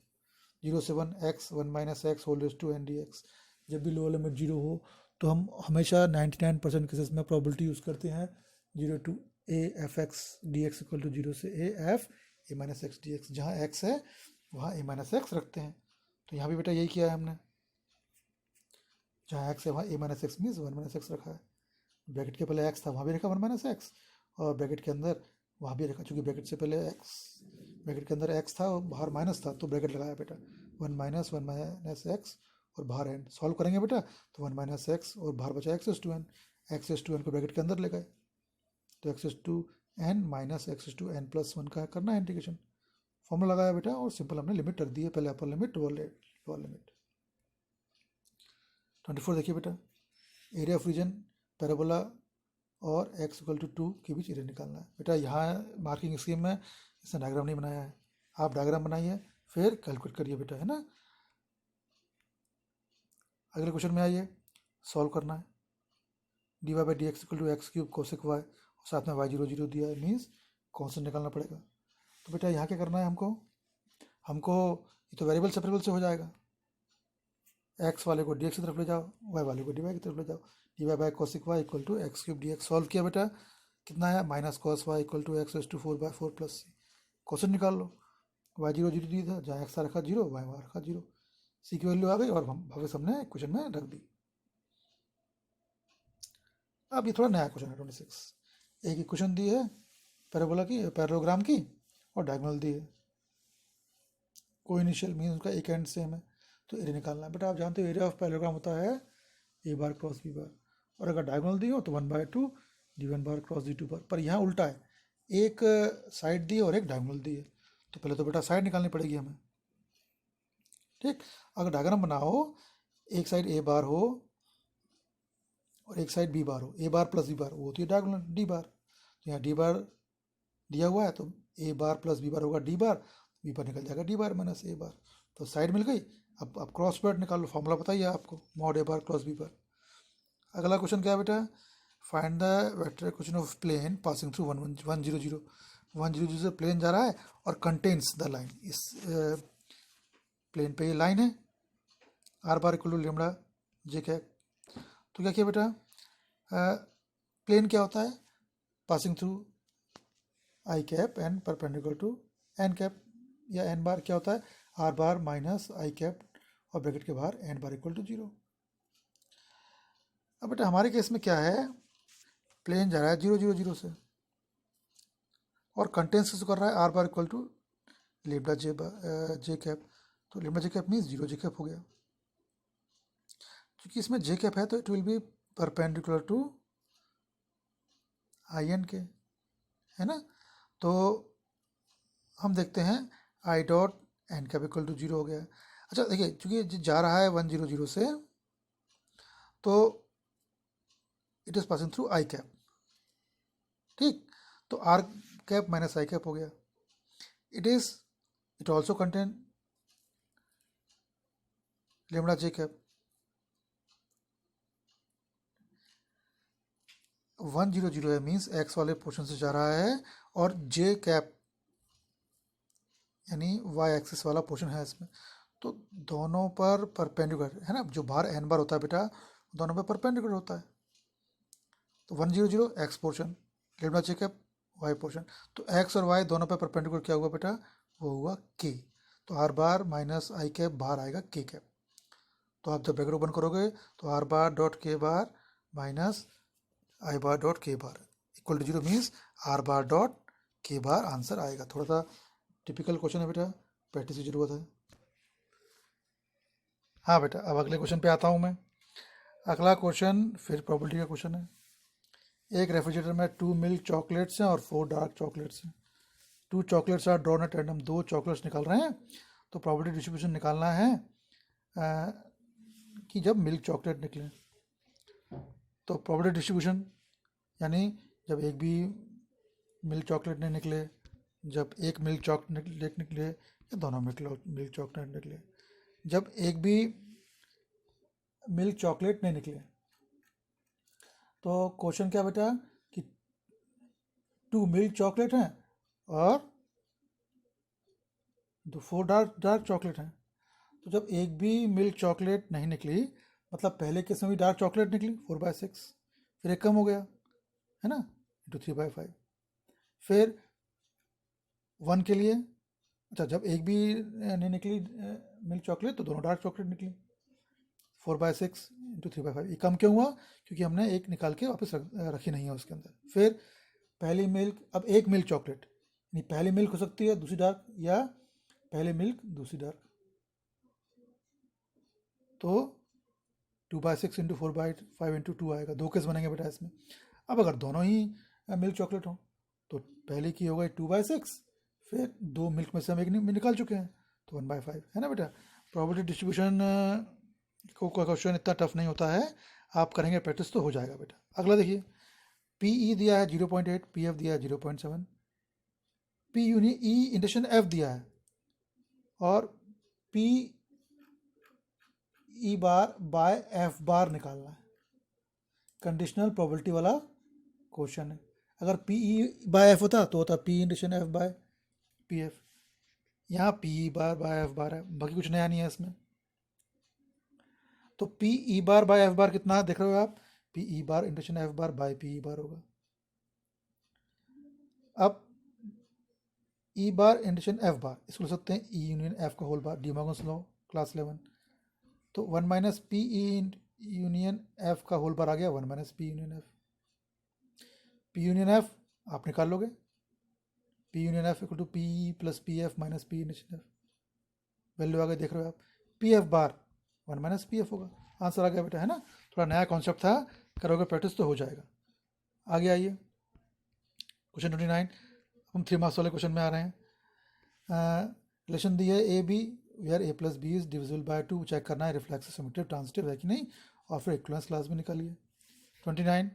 0 से 1 x 1 - x whole raise to n dx। जब भी लोअर लिमिट 0 हो तो हम हमेशा 99% केसेस में प्रोबेबिलिटी यूज़ करते हैं 0 to A F X D X equal to 0 से A F A minus X D X, जहाँ एक्स है वहाँ ए माइनस एक्स रखते हैं। तो यहाँ भी बेटा यही किया है हमने, जहाँ एक्स है वहाँ A minus X means 1 minus X रखा है। ब्रैकेट के पहले एक्स था वहाँ भी रखा 1 माइनस एक्स, और ब्रैकेट के अंदर वहाँ भी रखा, चूँकि ब्रैकेट से पहले एक्स, ब्रैकेट के अंदर एक्स था और बाहर माइनस था तो ब्रैकेट लगाया बेटा 1 माइनस एक्स और बाहर एन। सॉल्व करेंगे बेटा तो 1 माइनस एक्स और बाहर बचा X is to N, X is to N को ब्रैकेट के अंदर ले गए तो X is to N minus X is to N plus 1 का करना है इंटीग्रेशन। फॉर्मूला लगाया बेटा और सिंपल हमने लिमिट रख दी है, पहले अपर लिमिट लोअर लिमिट। 24 देखिए बेटा, एरिया ऑफ रीजन पैराबोला और x इक्वल टू 2 के बीच एरिया निकालना है। बेटा यहाँ मार्किंग स्कीम में इसने डायग्राम नहीं बनाया है, आप डायग्राम बनाइए फिर कैलकुलेट करिए बेटा, है ना। अगले क्वेश्चन में आइए, सॉल्व करना है। D Y by D X equal to X cube cosec Y, साथ में वाई 0 0 दिया है, मीन्स कॉन्स्टेंट निकालना पड़ेगा। तो बेटा यहाँ क्या करना है हमको ये तो वेरिएबल सेपरेबल से हो जाएगा, एक्स वाले को डी एक्स की तरफ ले जाओ, वाई वाले को डी वाई की तरफ ले जाओ। D Y by cosec Y equal to X cube D X. Solve किया बेटा, कितना है minus cos Y equal to X is to 4/4 plus C. Question निकाल लो, वाई 0 0 दिया था, जहाँ एक्स रखा 0 वाई वहाँ रखा 0, सी की वैल्यू आ गई और हम वापस हमने क्वेश्चन में रख दी। अब ये थोड़ा नया क्वेश्चन है 26, एक ही क्वेश्चन दी है पैराबोला की, पैरेललोग्राम की, और डायगोनल दी है, कोई इनिशियल मीन उसका एक एंड सेम है, तो एरिया निकालना है। बेटा आप जानते हो एरिया ऑफ पैरेललोग्राम होता है ए बार क्रॉस बी बार, और अगर डायगोनल दी हो तो 1/2 d1 बार क्रॉस d2 बार। पर यहाँ उल्टा है, एक साइड दी और एक डायगोनल दी है, तो पहले तो बेटा साइड निकालनी पड़ेगी हमें, ठीक। अगर डायग्राम बनाओ, एक साइड ए बार हो और एक साइड बी बार हो, ए बार प्लस बी बार, वो होती है डायगोनल डी बार। तो यहाँ डी बार दिया हुआ है तो ए बार प्लस बी बार होगा डी बार, बी बार निकल जाएगा डी बार माइनस ए बार, तो साइड मिल गई। अब क्रॉस प्रोडक्ट निकाल लो, फॉर्मूला बताइए आपको, mod A bar cross B bar. अगला क्वेश्चन क्या है बेटा, find the vector equation of plane passing through 1 0 0 1 0 0 से प्लेन जा रहा है और कंटेन्स द लाइन, इस प्लेन पे ये लाइन है, R bar equal to lambda J cap. तो क्या किया बेटा, प्लेन क्या होता है, passing through I cap N perpendicular to N cap, या एन बार क्या होता है R bar minus I cap और ब्रैकेट के बाहर एन बार इक्वल टू 0। अब बेटा हमारे केस में क्या है, प्लेन जा रहा है 0 0 0 से और कंटेंस किसको कर रहा है R bar equal to lambda J cap, तो lambda J cap means 0 J cap हो गया। क्योंकि इसमें जे कैप है तो it will be perpendicular to I and K, है ना। तो हम देखते हैं I dot N cap equal to 0 हो गया। अच्छा देखिए, चूंकि जा रहा है 1 0 0 से, तो it is passing through I cap, ठीक। तो R cap minus I cap हो गया। It also contain lambda J cap. 1 0 0 है मीन्स एक्स वाले पोर्शन से जा रहा है, और जे कैप यानी वाई एक्सिस वाला पोर्शन है इसमें, तो दोनों पर परपेंडिकुलर है ना, जो बाहर एन बार होता है बेटा दोनों पर परपेंडिकुलर होता है। तो 1 0 0 x portion, lambda J cap Y portion, तो एक्स और वाई दोनों पर परपेंडिकुलर क्या हुआ बेटा, वो हुआ के। तो are bar minus I cap बाहर आएगा के कैप। तो आप जब ब्रैकेट ओपन करोगे तो are bar dot K bar minus I bar dot K bar equal to 0 means R bar dot K bar answer आएगा। थोड़ा सा टिपिकल क्वेश्चन है बेटा, प्रैक्टिस की जरूरत है। हाँ बेटा, अब अगले क्वेश्चन पे आता हूँ मैं। अगला क्वेश्चन फिर प्रोबेबिलिटी का क्वेश्चन है। एक रेफ्रिजरेटर में 2 मिल्क चॉकलेट्स हैं और 4 डार्क चॉकलेट्स हैं। 2 chocolates are drawn at random, 2 chocolates निकाल रहे हैं, तो प्रोबेबिलिटी डिस्ट्रीब्यूशन निकालना है कि जब मिल्क चॉकलेट निकले, तो प्रोबेबिलिटी डिस्ट्रीब्यूशन यानी जब एक भी मिल्क चॉकलेट नहीं निकले, जब एक मिल्क चॉकलेट निकले, या दोनों मिल्क चॉकलेट निकले। जब एक भी मिल्क चॉकलेट नहीं निकले, तो क्वेश्चन क्या बेटा कि 2 मिल्क चॉकलेट हैं और 4 डार्क चॉकलेट हैं। तो जब एक भी मिल्क चॉकलेट नहीं निकली, मतलब पहले केस में भी डार्क चॉकलेट निकली 4/6, फिर एक कम हो गया, है ना, 3/5। फिर 1 के लिए, अच्छा जब एक भी नहीं निकली मिल्क चॉकलेट तो दोनों डार्क चॉकलेट निकली। 4/6 इंटू 3/5, ये कम क्यों हुआ? क्योंकि हमने एक निकाल के वापस रखी नहीं है उसके अंदर। फिर पहली मिल्क, अब एक मिल्क चॉकलेट, यानी पहली मिल्क हो सकती है दूसरी डार्क, या पहली मिल्क दूसरी डार्क, तो 2/6 इंटू 4/5 इंटू 2 आएगा। 2 केस बनेंगे बेटा इसमें। अब अगर दोनों ही मिल्क चॉकलेट हो तो पहले की हो गई 2/6, फिर 2 मिल्क में से हम एक निकाल चुके हैं तो 1/5, है ना बेटा। प्रॉपर्टी डिस्ट्रीब्यूशन को क्वेश्चन इतना टफ नहीं होता है, आप करेंगे प्रैक्टिस तो हो जाएगा बेटा। अगला देखिए, PE दिया है 0.8, PF दिया है 0.7, पी यूनियन ई इंडक्शन F दिया है, और P E बार बाय F बार निकालना है। कंडीशनल प्रोबेबिलिटी वाला क्वेश्चन है। अगर पी ई बाय एफ होता तो होता P intersection F by P F. यहाँ P E bar by F bar है, बाकी कुछ नया नहीं है इसमें। तो P E bar by F bar कितना है देख रहे हो आप? P E bar intersection F bar by P E bar होगा। अब ई बार इंडक्शन एफ बार, इसको लिख सकते हैं ई यूनियन एफ का whole bar, De Morgan's law class 11। तो 1 minus P E union F का होल बार आ गया 1 minus P union F. P union F आप निकाल लोगे, P union F equal to P plus P F minus P intersection F. Value आ गई देख रहे हो आप, P F bar 1 minus P F होगा। आंसर आ गया बेटा, है ना। थोड़ा नया कॉन्सेप्ट था, करोगे प्रैक्टिस तो हो जाएगा। आगे आइए, क्वेश्चन 29। हम 3 मार्क्स वाले क्वेश्चन में आ रहे हैं। रिलेशन दी है A B where A plus B is divisible by 2, check करना है रिफ्लेक्सिव सिमेट्रिक ट्रांजिटिव है कि नहीं, और फिर इक्विवेलेंस क्लास भी निकालिए। 29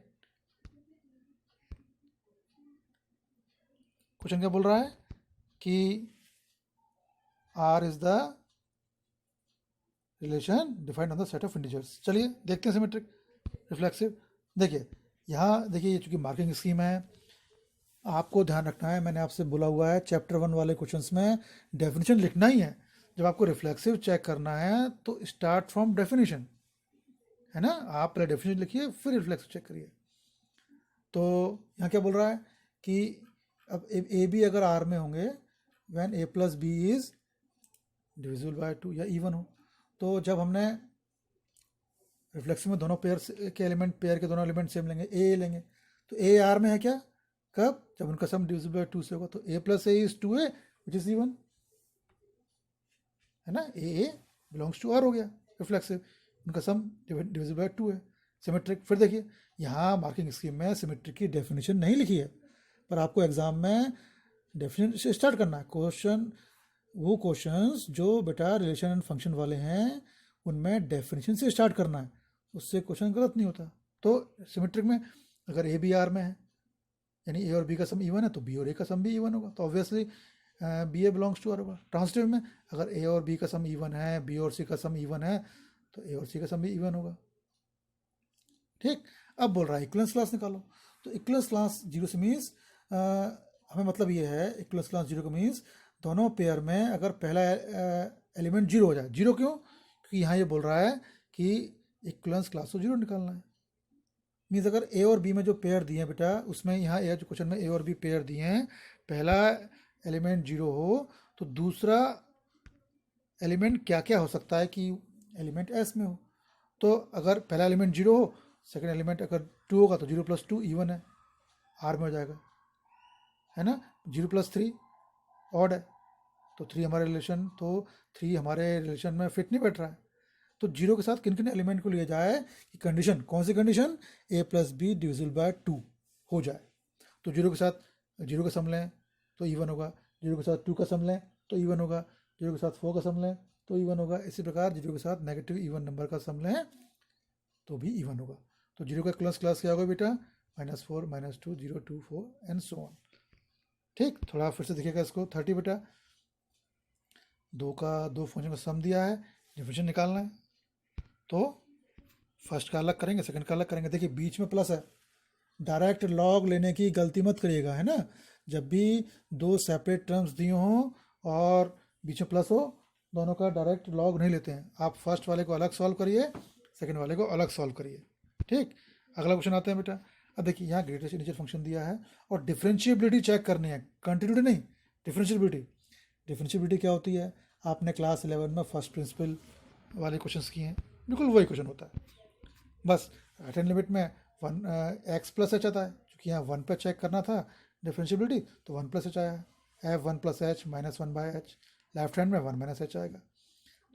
क्वेश्चन क्या बोल रहा है कि R is the relation defined on the set of integers. चलिए देखते हैं सिमेट्रिक रिफ्लेक्सिव। देखिए यहाँ देखिए, ये चूंकि मार्किंग स्कीम है, आपको ध्यान रखना है, मैंने आपसे बोला हुआ है चैप्टर 1 वाले क्वेश्चंस में डेफिनेशन लिखना ही है। जब आपको रिफ्लेक्सिव चेक करना है तो स्टार्ट फ्रॉम डेफिनेशन, है ना। आप पहले डेफिनेशन लिखिए फिर रिफ्लेक्सिव चेक करिए। तो यहाँ क्या बोल रहा है कि अब ए बी अगर आर में होंगे, when A plus B is divisible by 2 या इवन हो, तो जब हमने रिफ्लेक्सिव में दोनों पेयर के एलिमेंट, पेयर के दोनों एलिमेंट सेम लेंगे, ए लेंगे, तो ए आर में है क्या, कब, जब उनका सम डिविजिबल बाय 2 से होगा। तो A plus A is 2a which is even, है ना। ए बिलोंग्स टू आर हो गया रिफ्लेक्सिव, उनका सम डिविजिबल बाय 2 है, सिमेट्रिक। फिर देखिए यहाँ मार्किंग स्कीम में सिमेट्रिक की डेफिनेशन नहीं लिखी है, पर आपको एग्जाम में डेफिनेशन से स्टार्ट करना है। क्वेश्चन, वो क्वेश्चंस जो बेटा रिलेशन एंड फंक्शन वाले हैं उनमें डेफिनेशन से स्टार्ट करना है, उससे क्वेश्चन गलत नहीं होता। तो सिमेट्रिक में अगर ए बी आर में है, यानी ए और बी का सम इवन है, तो बी और ए का सम भी इवन होगा, तो obviously B A belongs to R होगा। ट्रांजिटिव में अगर ए और बी का सम इवन है, बी और सी का सम इवन है, तो ए और सी का सम भी इवन होगा। ठीक, अब बोल रहा है इक्विवेलेंस क्लास निकालो। तो इक्विवेलेंस क्लास 0 से मीन्स हमें मतलब ये है, इक्विवेलेंस क्लास 0 का मीन्स दोनों पेयर में अगर पहला एलिमेंट 0 हो जाए। 0 क्यों? क्योंकि यहाँ ये बोल रहा है कि इक्विवेलेंस क्लास को 0 निकालना है। मीन्स अगर ए और बी में जो पेयर दिए हैं बेटा, उसमें यहाँ ए जो क्वेश्चन में ए और बी पेयर दिए हैं, पहला एलिमेंट 0 हो तो दूसरा एलिमेंट क्या क्या हो सकता है कि एलिमेंट एस में हो। तो अगर पहला एलिमेंट 0 हो, सेकेंड एलिमेंट अगर 2 होगा तो 0 प्लस 2 इवन है, आर में हो जाएगा, है ना। 0 प्लस 3 ऑड है, तो 3 हमारे रिलेशन, तो 3 हमारे रिलेशन में फिट नहीं बैठ रहा है। तो 0 के साथ किन किन एलिमेंट को लिया जाए कि कंडीशन, कौन सी condition, A plus B divisible by 2 हो जाए। तो 0 के साथ 0 का सम लें तो इवन होगा, 0 के साथ 2 का सम लें तो इवन होगा, 0 के साथ 4 का सम लें तो इवन होगा। इसी प्रकार 0 के साथ नेगेटिव इवन नंबर का सम लें तो भी इवन होगा। तो 0 का क्लास क्या होगा बेटा, -4 -2 0 2 4 एंड सो ऑन। ठीक, थोड़ा फिर से देखिएगा इसको। 30 बेटा 2 का 2 फंक्शन का सम दिया है, डिफरेंशियल निकालना है, तो फर्स्ट का अलग करेंगे, सेकंड का अलग करेंगे। देखिए बीच में प्लस है, डायरेक्ट लॉग लेने की गलती मत करिएगा, है ना। जब भी 2 सेपरेट टर्म्स दिए हों और बीच में प्लस हो, दोनों का डायरेक्ट लॉग नहीं लेते हैं। आप फर्स्ट वाले को अलग सॉल्व करिए, सेकंड वाले को अलग सॉल्व करिए। ठीक, अगला क्वेश्चन आते हैं बेटा। अब देखिए यहाँ ग्रेटेस्ट इंटीजर फंक्शन दिया है और डिफरेंशिएबिलिटी चेक करनी है, कंटिन्यूटी नहीं, डिफरेंशिएबिलिटी। डिफरेंशिएबिलिटी क्या होती है, आपने क्लास 11 में फर्स्ट प्रिंसिपल वाले क्वेश्चंस किए हैं, बिल्कुल वही क्वेश्चन होता है। बस राइट हैंड लिमिट में वन एक्स प्लस एच आता है, क्योंकि यहाँ वन पे चेक करना था डिफरेंशिएबिलिटी, तो वन प्लस एच आया है, F one plus H minus one by H. Left hand में वन माइनस एच आएगा।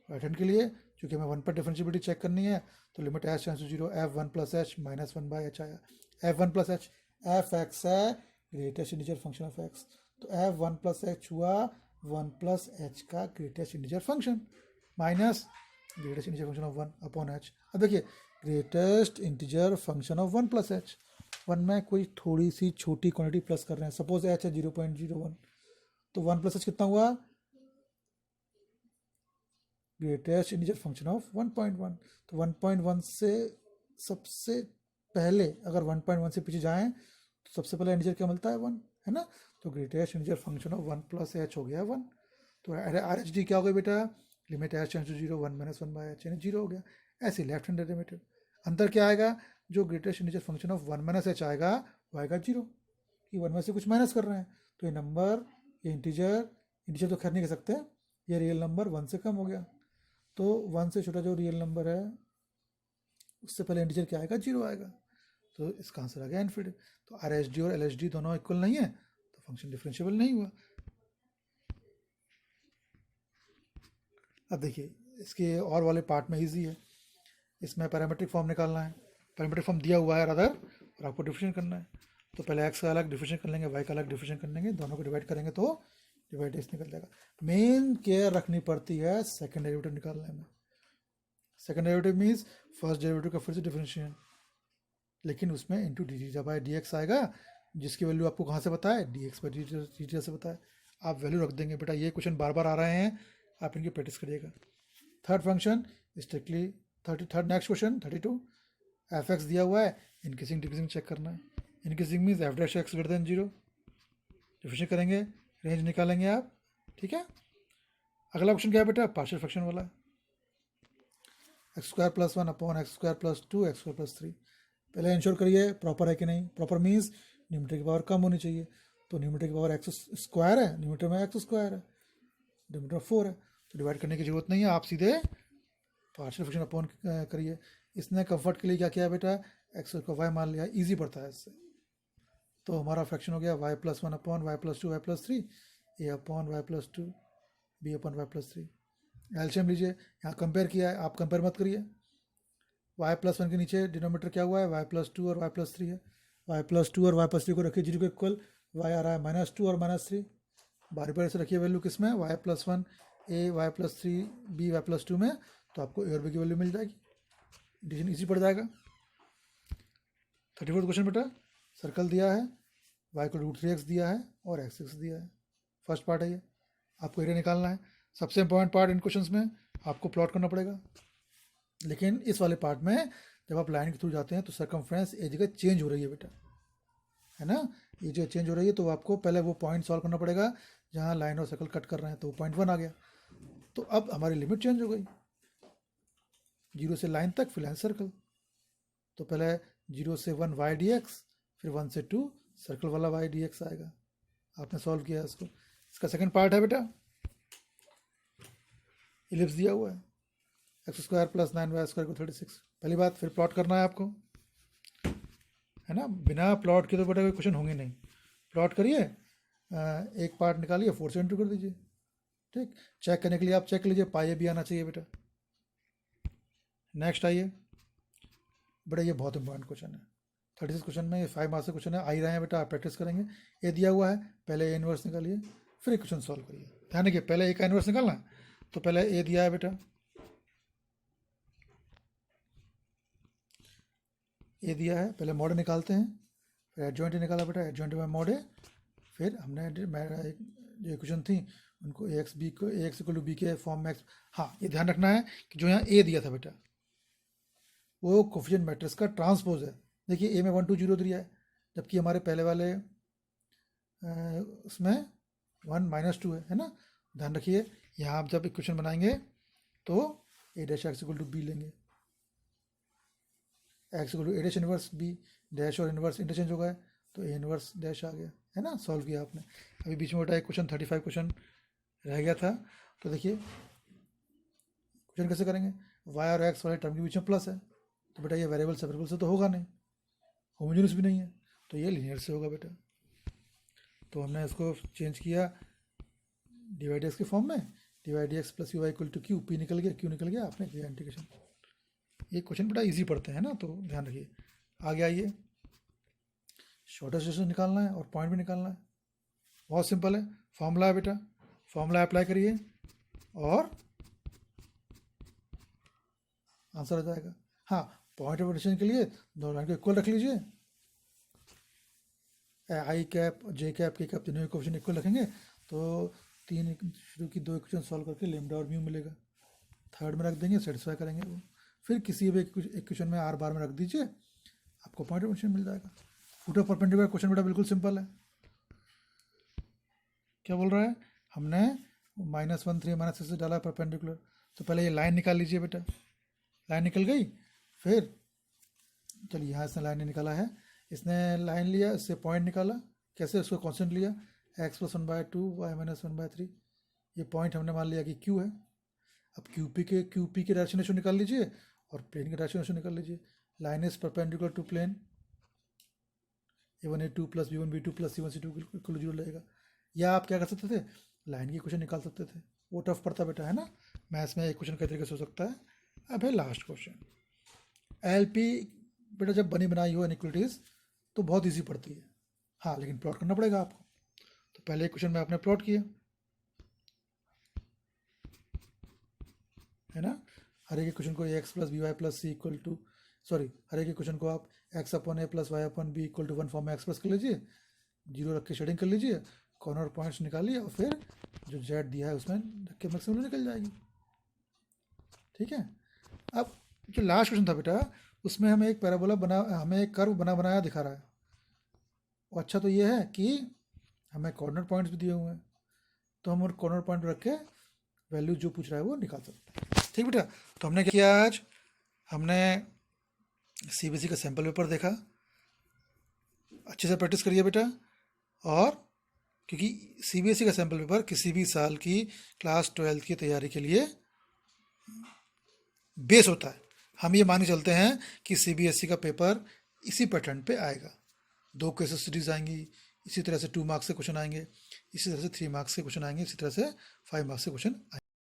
राइट हैंड के लिए क्योंकि हमें वन पर डिफरेंशिएबिलिटी चेक करनी है, तो limit H tends to zero, F one plus H minus one by H आया। F one plus H, F X है greatest integer function of X, तो एफ वन प्लस एच हुआ one plus H का greatest integer function minus greatest integer function of one upon H. अब देखिए greatest integer function of one plus H, one में कोई थोड़ी सी छोटी quantity plus कर रहे हैं, सपोज एच है 0.01, तो वन प्लस एच कितना हुआ, ग्रेटेस्ट इंटीजर फंक्शन ऑफ 1.1। तो 1.1 से सबसे पहले अगर 1.1 से पीछे जाएं तो सबसे पहले इंटीजर क्या मिलता है, 1, है ना। तो greatest integer function of 1 plus H हो गया 1। तो आर एच डी क्या हो गया बेटा, limit H tends to zero, 1 minus one by H, यानी जीरो हो गया। ऐसे लेफ्ट हैंड डेरिवेटिव अंतर क्या आएगा, जो greatest integer function of 1 minus H आएगा वो आएगा जीरो, कि 1 में से कुछ माइनस कर रहे हैं, तो ये नंबर, ये इंटीजर तो खैर नहीं कह सकते, ये रियल नंबर 1 से कम हो गया। तो 1 से छोटा जो रियल नंबर है उससे पहले इंटीजर क्या आएगा, जीरो आएगा। तो इसका आंसर आ गया इन्फिनिटी। तो आर एच डी और एल एच डी दोनों इक्वल नहीं है, तो फंक्शन डिफरेंशिएबल नहीं हुआ। अब देखिए इसके और वाले पार्ट में इजी है, इसमें पैरामीट्रिक फॉर्म निकालना है, पैरामीट्रिक फॉर्म दिया हुआ है रादर, और आपको डिफरेंशिएट करना है। तो पहले एक्स का अलग डिफरेंशिएट कर लेंगे, वाई का अलग डिफरेंशिएट कर लेंगे, दोनों को डिवाइड करेंगे तो डिवाइडेड निकल जाएगा। मेन केयर रखनी पड़ती है सेकंड डेरिवेटिव निकालने में। Second derivative means first derivative का फिर से डिफरेंशिएशन, लेकिन उसमें into D T by D x आएगा, जिसकी वैल्यू आपको कहाँ से पता है, D x by D T से पता है। आप वैल्यू रख देंगे बेटा, ये क्वेश्चन बार बार आ रहे हैं, आप इनकी प्रैक्टिस करिएगा। Third function strictly third next question 32, F x दिया हुआ है, इनक्रीजिंग डिक्रीजिंग चेक करना है। Increasing means F dash x greater than zero, differentiate करेंगे, रेंज निकालेंगे आप, ठीक है। अगला क्वेश्चन क्या है बेटा, पार्शियल फ्रैक्शन वाला है, x square plus 1 upon x square plus 2 x square plus 3। पहले इंश्योर करिए प्रॉपर है कि नहीं, प्रॉपर मीन्स न्यूमरेटर की पावर कम होनी चाहिए, तो न्यूमरेटर की पावर एक्स स्क्वायर है, न्यूमरेटर में एक्स स्क्वायर है, डिनोमिनेटर 4 है, तो डिवाइड करने की जरूरत नहीं है, आप सीधे पार्शियल फ्रैक्शन अपॉन करिए। इसने कंफर्ट के लिए क्या किया बेटा, एक्स को वाई मान लिया, ईजी पड़ता है इससे। तो हमारा फ्रैक्शन हो गया Y plus 1 upon Y plus 2 Y plus 3, A upon Y plus 2 B upon Y plus 3। LCM लीजिए, यहाँ कंपेयर किया है, आप कंपेयर मत करिए। वाई प्लस 1 के नीचे डिनोमीटर क्या हुआ है, वाई प्लस 2 और वाई प्लस 3 है, वाई प्लस 2 और वाई प्लस 3 को रखिए जीरो के इक्वल, वाई आ रहा है माइनस 2 और माइनस 3, बारी बारी से रखिए वैल्यू किस में, Y plus 1 A, Y plus 3 B, Y plus 2 में, तो आपको ए और बी की वैल्यू मिल जाएगी, डिवीजन इजी पड़ जाएगा। 34th क्वेश्चन बेटा, सर्कल दिया है, वाई को √3x दिया है और x6 दिया है, फर्स्ट पार्ट है ये, आपको एरिया निकालना है। सबसे इंपॉर्टेंट पार्ट इन क्वेश्चंस में आपको प्लॉट करना पड़ेगा, लेकिन इस वाले पार्ट में जब आप लाइन के थ्रू जाते हैं तो सर्कमफ्रेंस एक जगह चेंज हो रही है बेटा, है ना, ये जो चेंज हो रही है, तो आपको पहले वो पॉइंट सॉल्व करना पड़ेगा जहाँ लाइन और सर्कल कट कर रहे हैं, तो पॉइंट 1 आ गया। तो अब हमारी लिमिट चेंज हो गई, जीरो से लाइन तक, फिर लाइन सर्कल, तो पहले 0 से 1 वाई डी एक्स, फिर 1 से 2 सर्कल वाला वाई डी एक्स आएगा, आपने सॉल्व किया इसको। इसका सेकंड पार्ट है बेटा, इलिप्स दिया हुआ है, x square plus 9 Y square को 36। पहली बात, फिर प्लॉट करना है आपको, है ना, बिना प्लॉट के तो बेटा कोई क्वेश्चन होंगे नहीं। प्लॉट करिए, एक पार्ट निकालिए, 4 से इंटू कर दीजिए, ठीक। चेक करने के लिए आप चेक लीजिए, पाई भी आना चाहिए बेटा। नेक्स्ट आइए बेटा, ये बहुत इंपॉर्टेंट क्वेश्चन है, 36 क्वेश्चन में, ये 5 मार्क्स से क्वेश्चन है, आ ही रहे हैं बेटा, आप प्रैक्टिस करेंगे। ए दिया हुआ है, पहले ए इनवर्स निकालिए, फिर एक क्वेश्चन सॉल्व करिए। ध्यान रखिए, पहले ए का इनवर्स निकालना है, तो पहले ए दिया है बेटा, ए दिया है, पहले मॉड निकालते हैं, फिर एडजॉइंट निकाला बेटा, एडजॉइंट में मॉड है, फिर हमने जो इक्वेशन थी उनको ए एक्स बी को, ए एक्स इक्वल टू बी के फॉर्म में एक्स। हाँ, ये ध्यान रखना है कि जो यहाँ ए दिया था बेटा वो कोफिशिएंट मैट्रिक्स का ट्रांसपोज है। देखिए ए में 1 2 0 दिया है, जबकि हमारे पहले वाले उसमें 1 माइनस 2 है ना। ध्यान रखिए, यहाँ आप जब इक्वेशन बनाएंगे तो A dash X equal to B लेंगे, X equal to A dash inverse B, dash और इन्वर्स इंटरचेंज हो गए, तो ए इन्वर्स डैश आ गया, है ना, सॉल्व किया आपने। अभी बीच में बेटा एक क्वेश्चन 35 क्वेश्चन रह गया था, तो देखिए क्वेश्चन कैसे करेंगे। वाई और एक्स वाले टर्म के बीच में प्लस है, तो बेटा ये वेरिएबल से वेरिएबल से तो होगा नहीं, होमोजेनियस भी नहीं है, तो ये लीनियर से होगा बेटा। तो हमने इसको चेंज किया डिवाइड एक्स के फॉर्म में, divide X plus U Y equal to Q, P निकल गया क्यू निकल गया, आपने किया इंटीग्रेशन। ये क्वेश्चन बेटा इजी पढ़ते हैं ना, तो ध्यान रखिए। आगे आइए, शॉर्टेस्ट डिस्टेंस निकालना है और पॉइंट भी निकालना है, बहुत सिंपल है, फॉर्मूला है बेटा, फॉर्मूला अप्लाई करिए और आंसर आ जाएगा। हाँ, पॉइंट ऑफ डिस्टेंस के लिए दोनों लाइन को इक्वल रख लीजिए, आई कैप जे कैप के कैप दोनों इक्वेशन इक्वल रखेंगे, तो 3 शुरू की 2 इक्वेशन सॉल्व करके लेमडा और म्यू मिलेगा, थर्ड में रख देंगे, सेटिस्फाई करेंगे वो। फिर किसी भी इक्वेशन में आर बार में रख दीजिए, आपको पॉइंट ऑफ डिस्टेंस मिल जाएगा। फुट ऑफ परपेंडिकुलर क्वेश्चन बेटा बिल्कुल सिंपल है। क्या बोल रहा है, हमने -1 3 -6 से डाला परपेंडिकुलर, तो पहले ये लाइन निकाल लीजिए बेटा, लाइन निकल गई, फिर चलिए यहाँ इसने लाइन नहीं निकाला है, इसने लाइन लिया, इससे पॉइंट निकाला, कैसे, उसको कांस्टेंट लिया, x + 1/2 y - 1/3, ये पॉइंट हमने मान लिया कि q है। अब QP के डायरेक्शन रेशो निकाल लीजिए और प्लेन के डायरेक्शन रेशो निकाल लीजिए। Line is perpendicular to plane, a1 a2 + b1 b2 + c1 c2 = 0 लगेगा। या आप क्या कर सकते थे, लाइन की क्वेश्चन निकाल सकते थे, वो टफ पड़ता बेटा, है ना, मैथ्स में एक क्वेश्चन कई तरीके से हो सकता है। अब है लास्ट क्वेश्चन, LP बेटा जब बनी बनाई हो इनइक्वलिटीज़ तो बहुत इजी पड़ती है, हाँ, लेकिन प्लॉट करना पड़ेगा आपको। तो पहले क्वेश्चन में आपने प्लॉट किया, है ना, हर एक क्वेश्चन को x + by + c equal to, sorry, हर एक क्वेश्चन को आप x/a + y/b equal to 1 form में एक्सप्रेस कर लीजिए, 0 रख के शेडिंग कर लीजिए, कॉर्नर पॉइंट्स निकालिए और फिर जो z दिया है उसमें रख के मैक्सिमम निकल जाएगी, ठीक है। अब जो लास्ट क्वेश्चन था बेटा, उसमें हमें एक पैराबोला हमें एक कर्व बनाया दिखा रहा है, और अच्छा तो ये है कि हमें कॉर्नर पॉइंट्स भी दिए हुए हैं, तो हम और कॉर्नर पॉइंट रख के वैल्यू जो पूछ रहा है वो निकाल सकते हैं, ठीक बेटा। तो हमने क्या किया, आज हमने CBSE का सैम्पल पेपर देखा, अच्छे से प्रैक्टिस करिए बेटा, और क्योंकि CBSE का सैम्पल पेपर किसी भी साल की क्लास 12th की तैयारी के लिए बेस होता है। हम ये मान के चलते हैं कि CBSE का पेपर इसी पैटर्न पे आएगा, 2 केस स्टडीज आएंगी, इसी तरह से 2 मार्क्स से क्वेश्चन आएंगे, इसी तरह से 3 मार्क्स के क्वेश्चन आएंगे, इसी तरह से 5 मार्क्स के क्वेश्चन आएंगे।